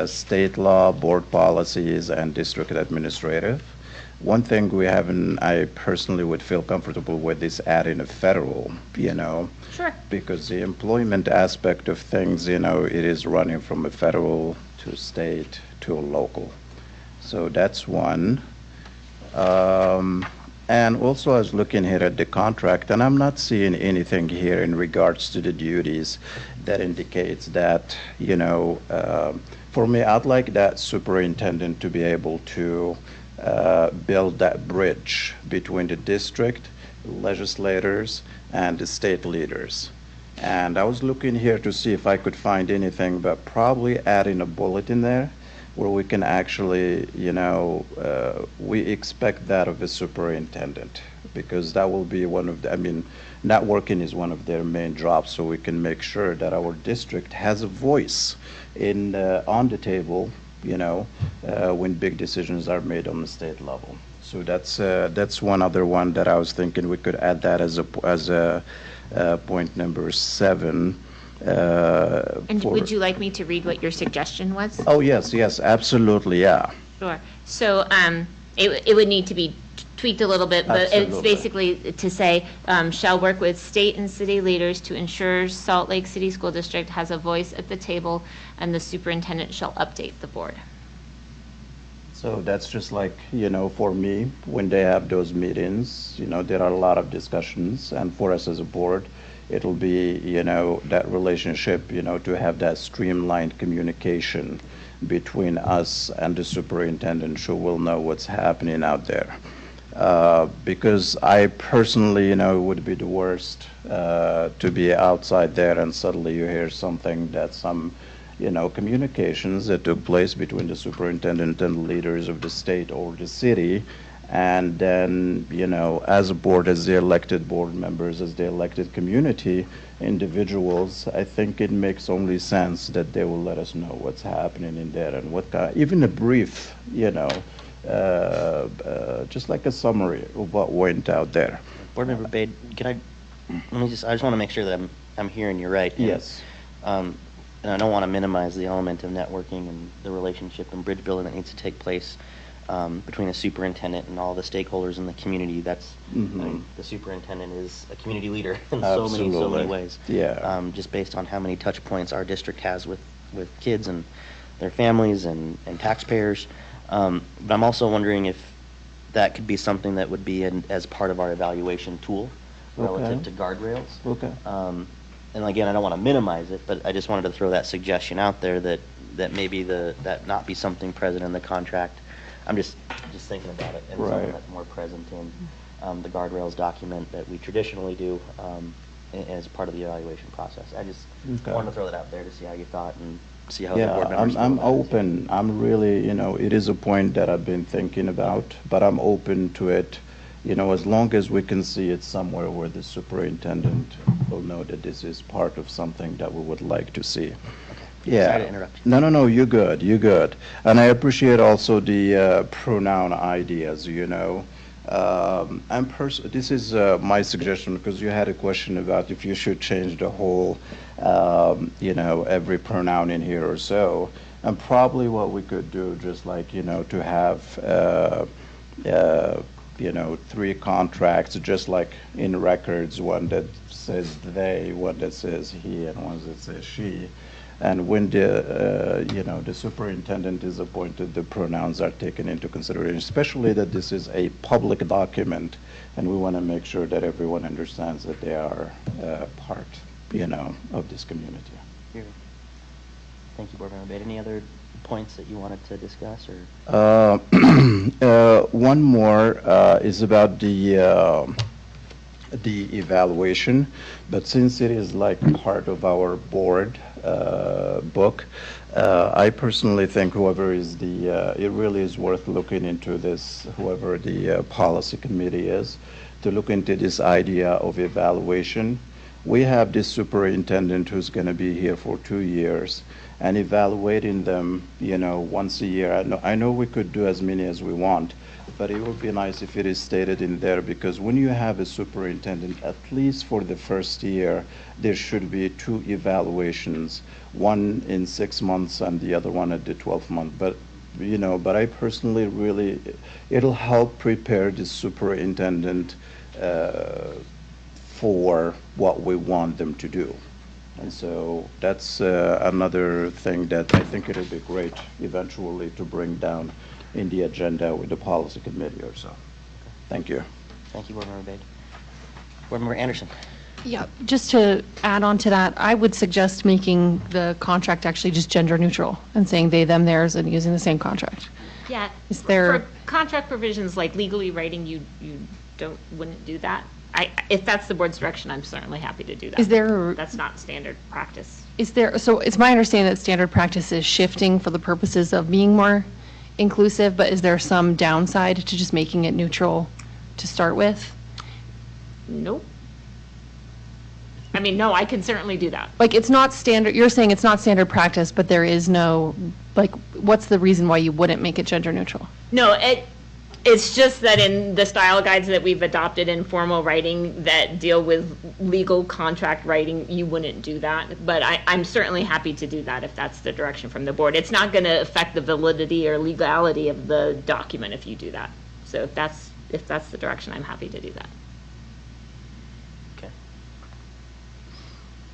state law, board policies, and district administrative. One thing we haven't, I personally would feel comfortable with is adding a federal, Sure. because the employment aspect of things, it is running from a federal to state to a local. So that's one. And also, I was looking here at the contract, and I'm not seeing anything here in regards to the duties that indicates that, for me, I'd like that superintendent to be able to build that bridge between the district, legislators, and the state leaders. And I was looking here to see if I could find anything, but probably adding a bullet in there where we can actually, we expect that of a superintendent, because that will be one of networking is one of their main jobs, so we can make sure that our district has a voice on the table, when big decisions are made on the state level. So that's one other one that I was thinking we could add that as a point number 7. And would you like me to read what your suggestion was? Oh, yes, absolutely, yeah. Sure. So it would need to be tweaked a little bit, but it's Absolutely. basically to say, shall work with state and city leaders to ensure Salt Lake City School District has a voice at the table, and the superintendent shall update the board. So that's just like, for me, when they have those meetings, there are a lot of discussions, and for us as a board, it'll be, that relationship, to have that streamlined communication between us and the superintendent, who will know what's happening out there. Because I personally, it would be the worst to be outside there and suddenly you hear something that some, communications that took place between the superintendent and leaders of the state or the city. And then, as a board, as the elected board members, as the elected community individuals, I think it makes only sense that they will let us know what's happening in there and even a brief, just like a summary of what went out there. Board Member Bade, I just want to make sure that I'm hearing you right. And, Yes. And I don't want to minimize the element of networking and the relationship and bridge building that needs to take place between a superintendent and all the stakeholders in the community. That's, the superintendent is a community leader in so many Absolutely. ways. Yeah. Just based on how many touch points our district has with kids and their families and taxpayers. But I'm also wondering if that could be something that would be as part of our evaluation tool relative to guardrails. Okay. And again, I don't want to minimize it, but I just wanted to throw that suggestion out there that maybe that not be something present in the contract. I'm just thinking about it, and something Right. that's more present in the guardrails document that we traditionally do as part of the evaluation process. I just wanted to throw that out there to see how you thought and see how the board Yeah, members feel I'm about it. open. I'm really, it is a point that I've been thinking about, but I'm open to it, as long as we can see it somewhere where the superintendent will know that this is part of something that we would like to see. Yeah. Sorry to interrupt you. No, you're good, And I appreciate also the pronoun ideas, this is my suggestion, because you had a question about if you should change the whole, every pronoun in here or so. And probably what we could do, just like, to have, 3 contracts, just like in records, one that says they, one that says he, and one that says she. And when the superintendent is appointed, the pronouns are taken into consideration, especially that this is a public document, and we want to make sure that everyone understands that they are part, of this community. Here. Thank you, Board Member Bade. Any other points that you wanted to discuss, or? One more is about the evaluation, but since it is like part of our board book, I personally think whoever is it really is worth looking into this, whoever the policy committee is, to look into this idea of evaluation. We have this superintendent who's going to be here for 2 years, and evaluating them, once a year. I know we could do as many as we want, but it would be nice if it is stated in there, because when you have a superintendent, at least for the first year, there should be 2 evaluations, one in 6 months and the other one at the 12th month. But but I personally really, it'll help prepare the superintendent for what we want them to do. And so that's another thing that I think it'll be great eventually to bring down in the agenda with the policy committee or so. Thank you. Thank you, Board Member Bade. Board Member Anderson. Yeah, just to add on to that, I would suggest making the contract actually just gender neutral and saying they, them, theirs, and using the same contract. Yeah. Is there- For contract provisions, like legally writing, you wouldn't do that. If that's the board's direction, I'm certainly happy to do that. Is there- That's not standard practice. So it's my understanding that standard practice is shifting for the purposes of being more inclusive, but is there some downside to just making it neutral to start with? Nope. I mean, no, I can certainly do that. Like, it's not standard, you're saying it's not standard practice, but there is no, like, what's the reason why you wouldn't make it gender neutral? No, it's just that in the style guides that we've adopted in formal writing that deal with legal contract writing, you wouldn't do that. But I'm certainly happy to do that if that's the direction from the board. It's not going to affect the validity or legality of the document if you do that. So if that's the direction, I'm happy to do that. Okay.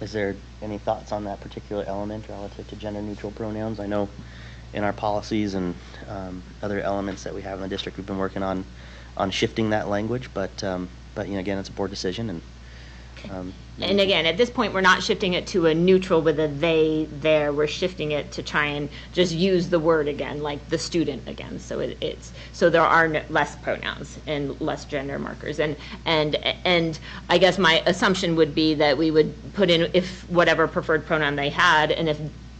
Is there any thoughts on that particular element relative to gender neutral pronouns? I know in our policies and other elements that we have in the district, we've been working on shifting that language, but again, it's a board decision, and And again, at this point, we're not shifting it to a neutral with a they, there. We're shifting it to try and just use the word again, like the student again. So so there are less pronouns and less gender markers. And I guess my assumption would be that we would put in if whatever preferred pronoun they had, and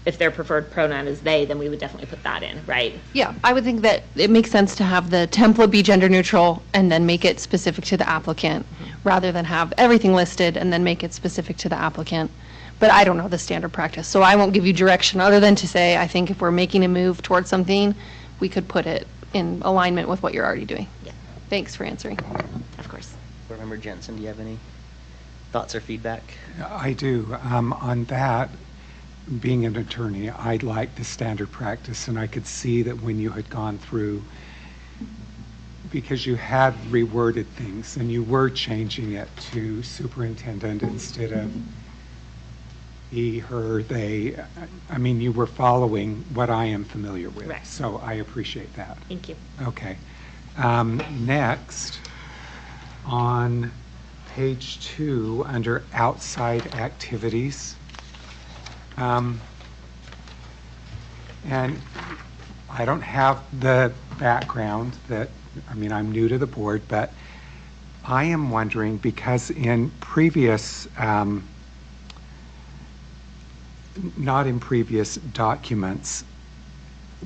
if their preferred pronoun is they, then we would definitely put that in, right? Yeah, I would think that it makes sense to have the template be gender neutral and then make it specific to the applicant, rather than have everything listed and then make it specific to the applicant. But I don't know the standard practice, so I won't give you direction other than to say, I think if we're making a move towards something, we could put it in alignment with what you're already doing. Yeah. Thanks for answering. Of course. Board Member Jensen, do you have any thoughts or feedback? I do. On that, being an attorney, I like the standard practice, and I could see that when you had gone through, because you had reworded things and you were changing it to superintendent instead of he, her, they. I mean, you were following what I am familiar with. Right. So I appreciate that. Thank you. Okay. Next, on page 2, under outside activities, and I don't have the background that, I mean, I'm new to the board, but I am wondering, because in previous, not in previous documents,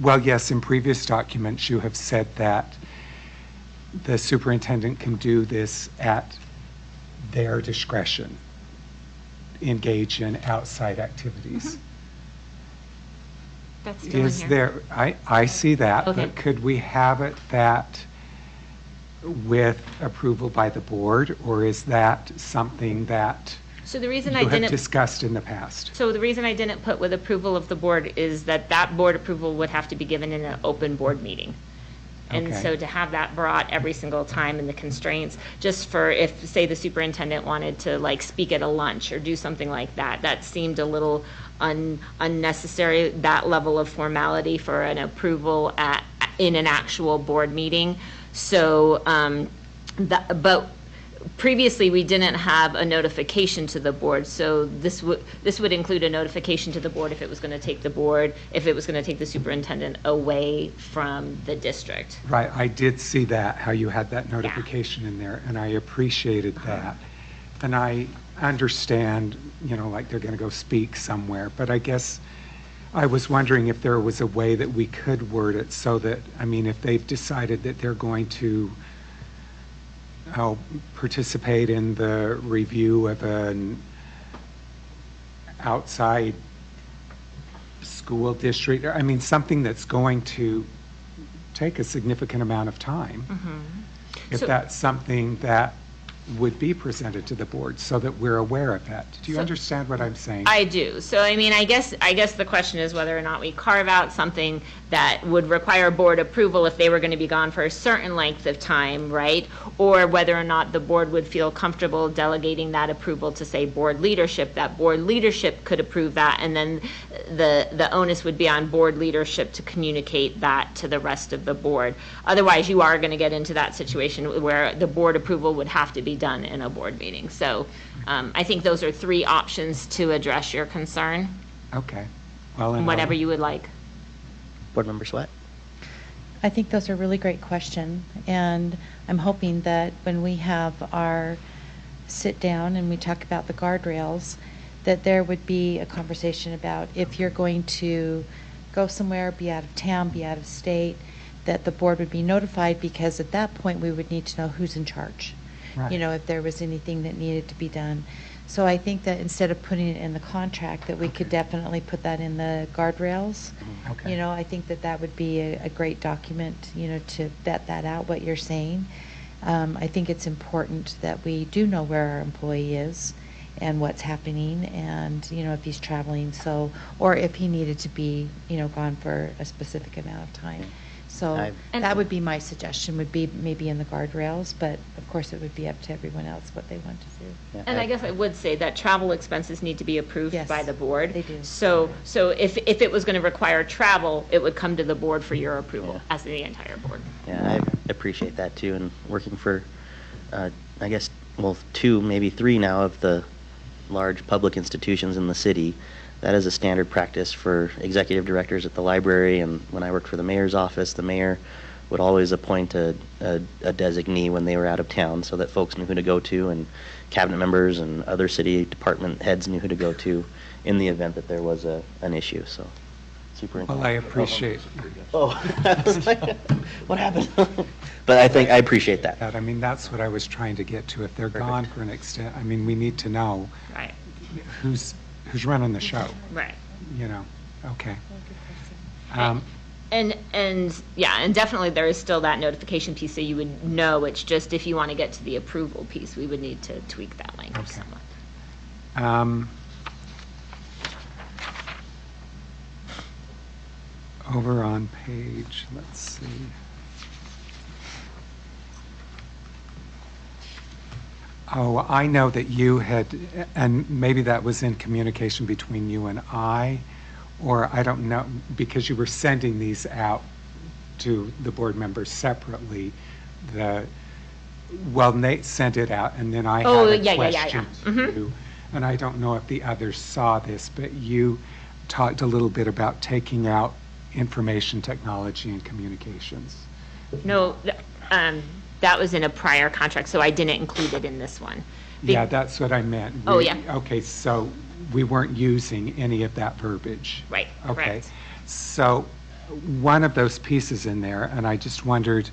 well, yes, in previous documents, you have said that the superintendent can do this at their discretion, engage in outside activities. That's still in Is here. there, I see that, Okay. but could we have it that with approval by the board, or is that something that So the reason I you have didn't. discussed in the past? So the reason I didn't put with approval of the board is that board approval would have to be given in an open board meeting. And Okay. so to have that brought every single time and the constraints, just for if, say, the superintendent wanted to like speak at a lunch or do something like that, that seemed a little unnecessary, that level of formality for an approval in an actual board meeting. So, but previously, we didn't have a notification to the board, so this would include a notification to the board if it was going to take the superintendent away from the district. Right, I did see that, how you had that notification in there, and I appreciated that. And I understand, like they're going to go speak somewhere, but I guess I was wondering if there was a way that we could word it so that, I mean, if they've decided that they're going to participate in the review of an outside school district, I mean, something that's going to take a significant amount of time. If So- that's something that would be presented to the board so that we're aware of that. Do you So- understand what I'm saying? I do. So, I mean, I guess the question is whether or not we carve out something that would require board approval if they were going to be gone for a certain length of time, right? Or whether or not the board would feel comfortable delegating that approval to, say, board leadership, that board leadership could approve that, and then the onus would be on board leadership to communicate that to the rest of the board. Otherwise, you are going to get into that situation where the board approval would have to be done in a board meeting. So I think those are three options to address your concern, Okay. Well, and whatever you would like. Board Member Sweat? I think those are really great questions, and I'm hoping that when we have our sit down and we talk about the guardrails, that there would be a conversation about if you're going to go somewhere, be out of town, be out of state, that the board would be notified, because at that point, we would need to know who's in charge. Right. You know, if there was anything that needed to be done. So I think that instead of putting it in the contract, that we could definitely put that in the guardrails. Okay. You know, I think that that would be a great document, you know, to vet that out, what you're saying. I think it's important that we do know where our employee is and what's happening, and, you know, if he's traveling, so, or if he needed to be, you know, gone for a specific amount of time. So I- that would be my suggestion, would be maybe in the guardrails, but of course it would be up to everyone else what they want to do. Yeah, And I guess I would say that travel expenses need to be approved Yes, by the board. they do. So if it was going to require travel, it would come to the board for your approval, Yeah. as the entire board. Yeah, I appreciate that too, and working for, I guess, well, 2, maybe 3 now of the large public institutions in the city. That is a standard practice for executive directors at the library, and when I worked for the mayor's office, the mayor would always appoint a designee when they were out of town, so that folks knew who to go to, and cabinet members and other city department heads knew who to go to in the event that there was an issue, so. Well, I appreciate Oh, I was like, what happened? But I appreciate that. that. I mean, that's what I was trying to get to. If they're gone for an extent, I mean, we need to know Right, who's running the show, right. you know? Okay. And yeah, and definitely there is still that notification piece, so you would know. It's just if you want to get to the approval piece, we would need to tweak that language Okay. somewhat. Over on page, let's see. Oh, I know that you had, and maybe that was in communication between you and I, or I don't know, because you were sending these out to the board members separately. Well, Nate sent it out, and then I Oh, had a yeah. question Mhm. too. And I don't know if the others saw this, but you talked a little bit about taking out information technology and communications. No, that was in a prior contract, so I didn't include it in this one. Be- Yeah, that's what I meant. Oh, We- yeah. Okay, so we weren't using any of that verbiage. Right, Okay. correct. So one of those pieces in there, and I just wondered,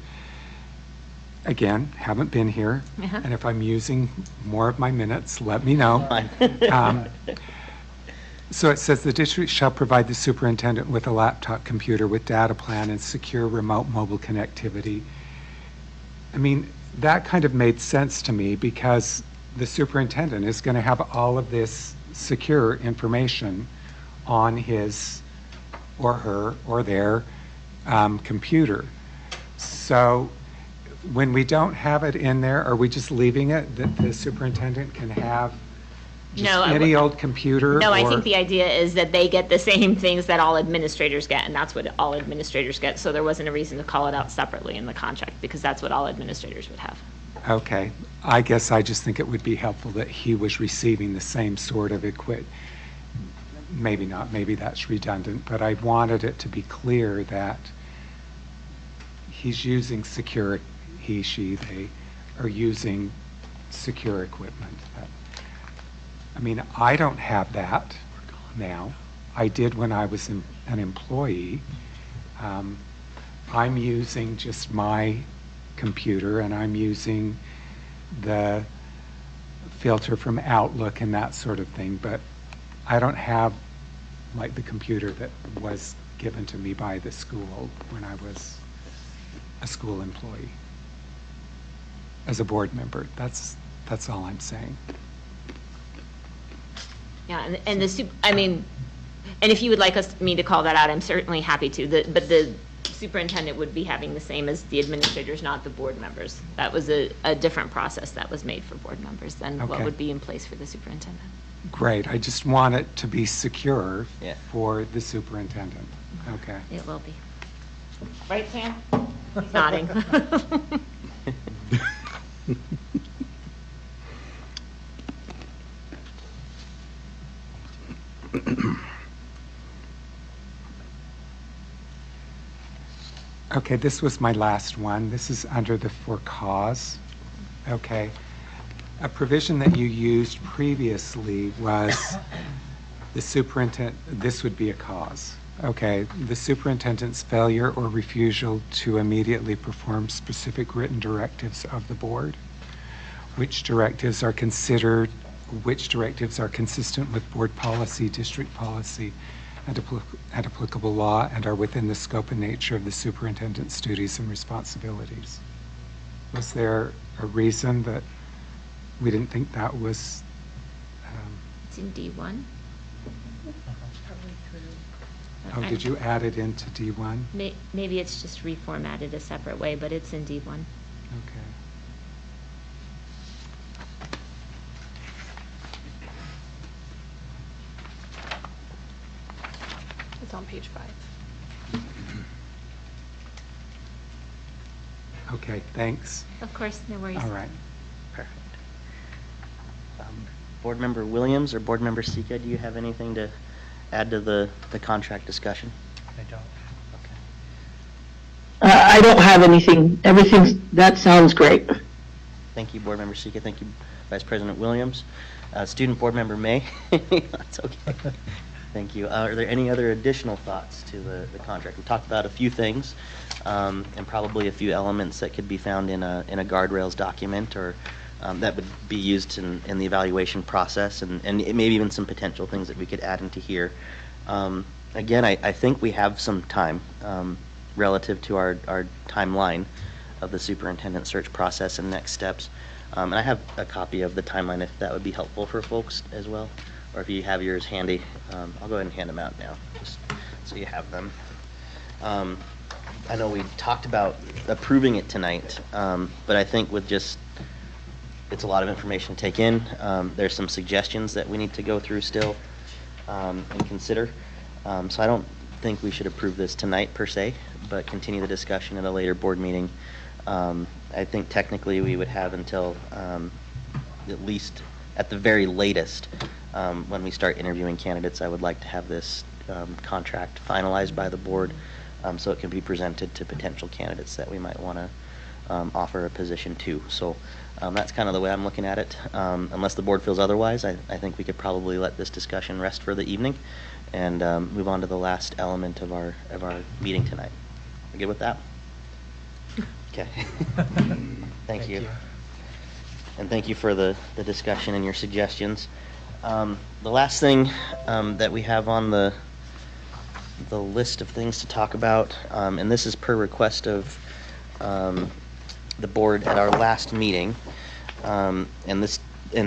again, haven't been here, Uh-huh. and if I'm using more of my minutes, let me know. Fine. So it says the district shall provide the superintendent with a laptop computer with data plan and secure remote mobile connectivity. I mean, that kind of made sense to me because the superintendent is going to have all of this secure information on his or her or their computer. So when we don't have it in there, are we just leaving it that the superintendent can have just No, I any w- old computer? No, I or- think the idea is that they get the same things that all administrators get, and that's what all administrators get. So there wasn't a reason to call it out separately in the contract, because that's what all administrators would have. Okay, I guess I just think it would be helpful that he was receiving the same sort of maybe not, maybe that's redundant, but I wanted it to be clear that he's using secure, he, she, they are using secure equipment. I mean, I don't have that now. I did when I was an employee. I'm using just my computer, and I'm using the filter from Outlook and that sort of thing, but I don't have like the computer that was given to me by the school when I was a school employee as a board member. That's all I'm saying. Yeah, and I mean, and if you would like me to call that out, I'm certainly happy to. But the superintendent would be having the same as the administrators, not the board members. That was a different process that was made for board members than what Okay. would be in place for the superintendent. Great. I just want it to be secure Yeah. for the superintendent. Okay. It will be. Right, Sam? He's nodding. Okay, this was my last one. This is under the for cause. Okay. A provision that you used previously was the superintendent, this would be a cause. Okay, the superintendent's failure or refusal to immediately perform specific written directives of the board. Which directives are consistent with board policy, district policy, and applicable law, and are within the scope and nature of the superintendent's duties and responsibilities. Was there a reason that we didn't think that was? It's in D1. Oh, did you add it into D1? Maybe it's just reformatted a separate way, but it's in D1. Okay. It's on page 5. Okay, thanks. Of course, no worries. All right. Perfect. Board Member Williams or Board Member Sika, do you have anything to add to the contract discussion? I don't. I don't have anything. That sounds great. Thank you, Board Member Sika. Thank you, Vice President Williams. Student Board Member May. That's okay. Thank you. Are there any other additional thoughts to the contract? We talked about a few things, and probably a few elements that could be found in a guardrails document, or that would be used in the evaluation process, and maybe even some potential things that we could add into here. Again, I think we have some time relative to our timeline of the superintendent search process and next steps. And I have a copy of the timeline if that would be helpful for folks as well, or if you have yours handy. I'll go ahead and hand them out now, just so you have them. I know we talked about approving it tonight, but I think with just, it's a lot of information to take in. There's some suggestions that we need to go through still and consider. So I don't think we should approve this tonight per se, but continue the discussion at a later board meeting. I think technically we would have until at least, at the very latest, when we start interviewing candidates, I would like to have this contract finalized by the board so it can be presented to potential candidates that we might want to offer a position to. So that's kind of the way I'm looking at it. Unless the board feels otherwise, I think we could probably let this discussion rest for the evening and move on to the last element of our meeting tonight. You good with that? Okay. Thank you. And thank you for the discussion and your suggestions. The last thing that we have on the list of things to talk about, and this is per request of the board at our last meeting, and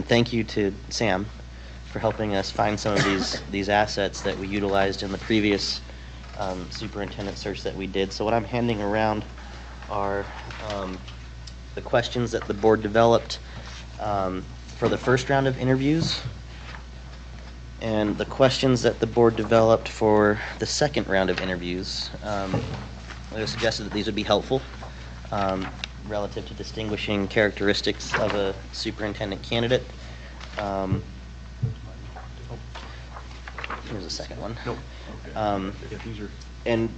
thank you to Sam for helping us find some of these assets that we utilized in the previous superintendent search that we did. So what I'm handing around are the questions that the board developed for the first round of interviews, and the questions that the board developed for the second round of interviews. I suggested that these would be helpful relative to distinguishing characteristics of a superintendent candidate. Here's the second one. And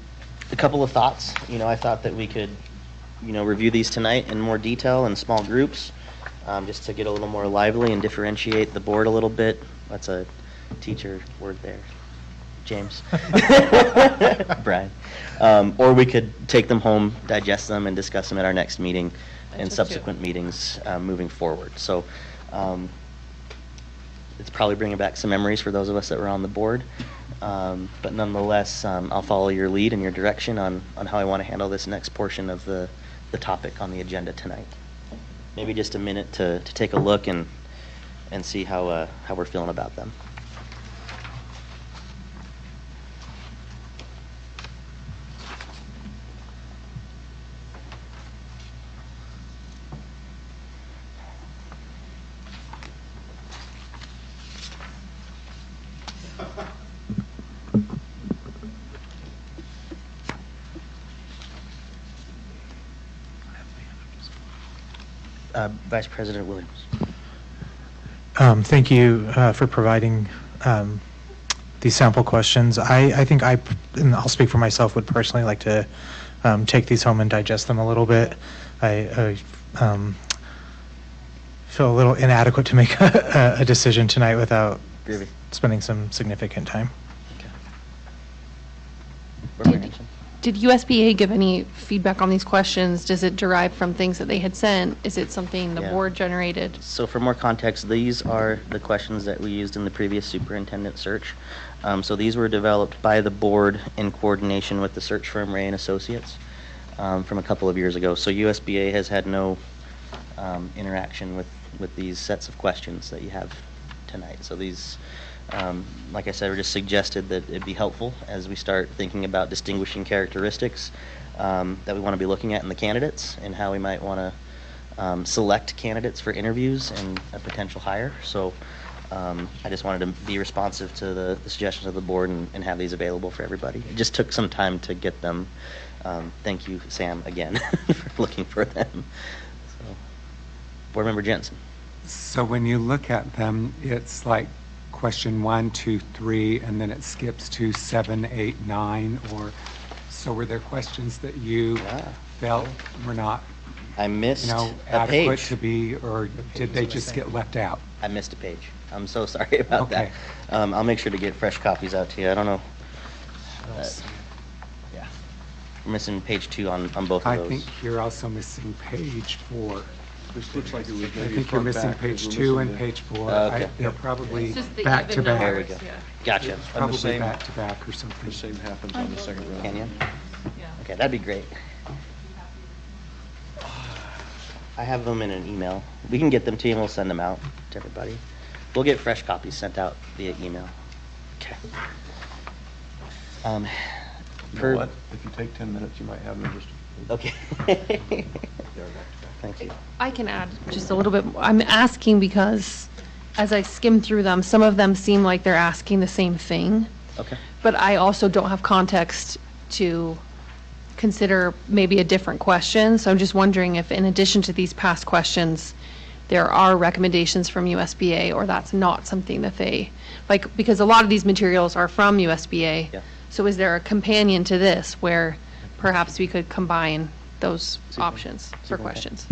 a couple of thoughts. I thought that we could, review these tonight in more detail in small groups, just to get a little more lively and differentiate the board a little bit. That's a teacher word there, James. Brian. Or we could take them home, digest them, and discuss them at our next meeting and subsequent meetings moving forward. So it's probably bringing back some memories for those of us that were on the board. But nonetheless, I'll follow your lead and your direction on how I want to handle this next portion of the the topic on the agenda tonight. Maybe just a minute to take a look and see how we're feeling about them. Vice President Williams. Thank you for providing these sample questions. I think and I'll speak for myself, would personally like to take these home and digest them a little bit. I feel a little inadequate to make a decision tonight without Groovy. spending some significant time. Okay. Board Member Hanson? Did USBA give any feedback on these questions? Does it derive from things that they had sent? Is it something the Yeah. board generated? So for more context, these are the questions that we used in the previous superintendent search. So these were developed by the board in coordination with the search firm Ray and Associates from a couple of years ago. So USBA has had no interaction with these sets of questions that you have tonight. So these, like I said, were just suggested that it'd be helpful as we start thinking about distinguishing characteristics that we want to be looking at in the candidates and how we might want to select candidates for interviews and a potential hire. So I just wanted to be responsive to the suggestions of the board and have these available for everybody. It just took some time to get them. Thank you, Sam, again, for looking for them. So, Board Member Jensen. So when you look at them, it's like question 1, 2, 3, and then it skips to 7, 8, 9, or, so were there questions that you felt were not, I missed a adequate page. to be, or did they just get left out? I missed a page. I'm so sorry about Okay. that. I'll make sure to get fresh copies out to you. I don't know. Yeah. We're missing page 2 on both of I those. think you're also missing page 4. This looks like it was I maybe think you're front missing back, page 'cause we're 2 missing and the- page 4. Okay. They're probably It's just the back to even back. There we go. Gotcha. It's And the probably same- back to back or something. The same happens on the second round. Can you? Okay, that'd be great. I have them in an email. We can get them to you and we'll send them out to everybody. We'll get fresh copies sent out via email. Okay. You know Per- what? If you take 10 minutes, you might have them just. Okay. They're back to back. Thank you. I can add just a little bit. I'm asking because as I skim through them, some of them seem like they're asking the same thing, Okay. but I also don't have context to consider maybe a different question. So I'm just wondering if in addition to these past questions, there are recommendations from USBA, or that's not something that they, like, because a lot of these materials are from USBA. Yeah. So is there a companion to this where perhaps we could combine those options for questions?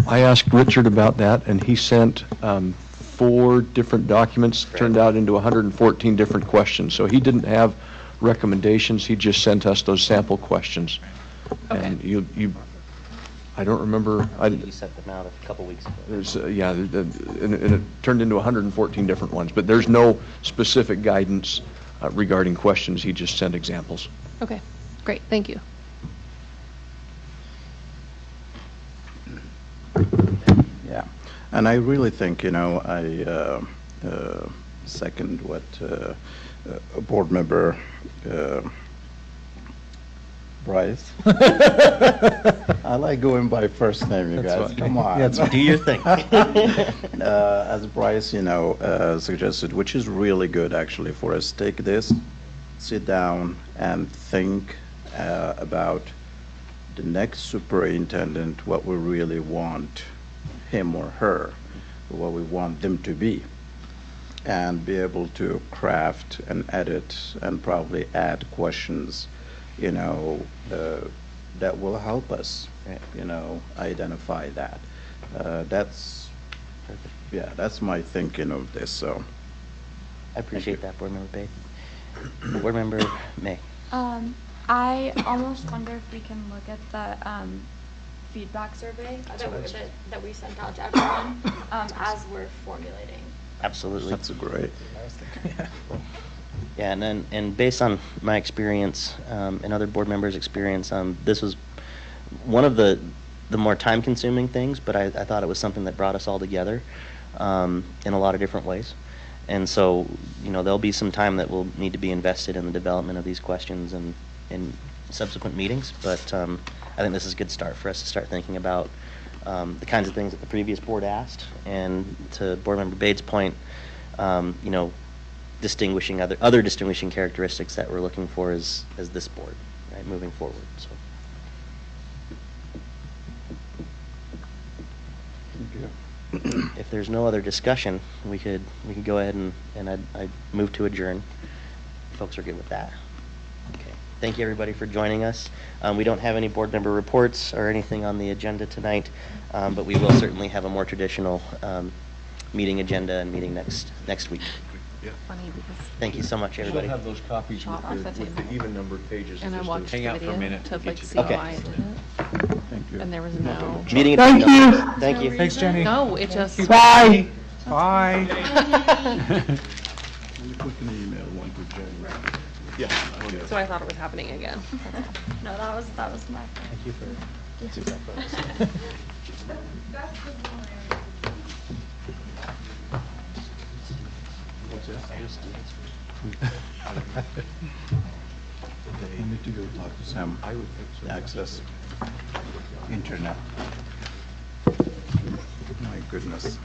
I asked Richard about that, and he sent 4 different documents, turned out into 114 different questions. So he didn't have recommendations, he just sent us those sample questions. Okay. And you, I don't remember, You sent them out a couple weeks ago. there's, and it turned into 114 different ones, but there's no specific guidance regarding questions, he just sent examples. Okay, great, thank you. Yeah, and I really think, I second what Board Member Bryce. I like going by first name, you guys, come on. Do your thing. As Bryce, suggested, which is really good actually for us, take this, sit down and think about the next superintendent, what we really want him or her, what we want them to be, and be able to craft and edit and probably add questions, that will help us, identify that. That's my thinking of this, so. I appreciate that, Board Member Pate. Board Member May. I almost wonder if we can look at the feedback survey that we sent out to everyone as we're formulating. Absolutely. That's great. Yeah, and based on my experience and other board members' experience, this was one of the the more time-consuming things, but I thought it was something that brought us all together in a lot of different ways. And so, there'll be some time that will need to be invested in the development of these questions and in subsequent meetings, but I think this is a good start for us to start thinking about the kinds of things that the previous board asked, and to Board Member Bates' point, distinguishing other distinguishing characteristics that we're looking for as this board, right, moving forward. So. If there's no other discussion, we could go ahead and I'd move to adjourn. Folks are good with that. Okay. Thank you, everybody, for joining us. We don't have any board member reports or anything on the agenda tonight, but we will certainly have a more traditional meeting agenda and meeting next week. Funny because Thank you so much, We'll everybody. have those copies Shot off the with the table. even numbered pages. and I just watched to- the hang out for a video minute to and get like you see Okay. why I did it, Thank you. and there was no. Meeting at Thank you. Thank you. Thanks, Jenny. No, it just. Bye. Bye. Let me quickly email one to Jen. Yeah. So I thought it was happening again. No, that was my. Thank you for. I need to go talk to Sam. I would access internet. My goodness.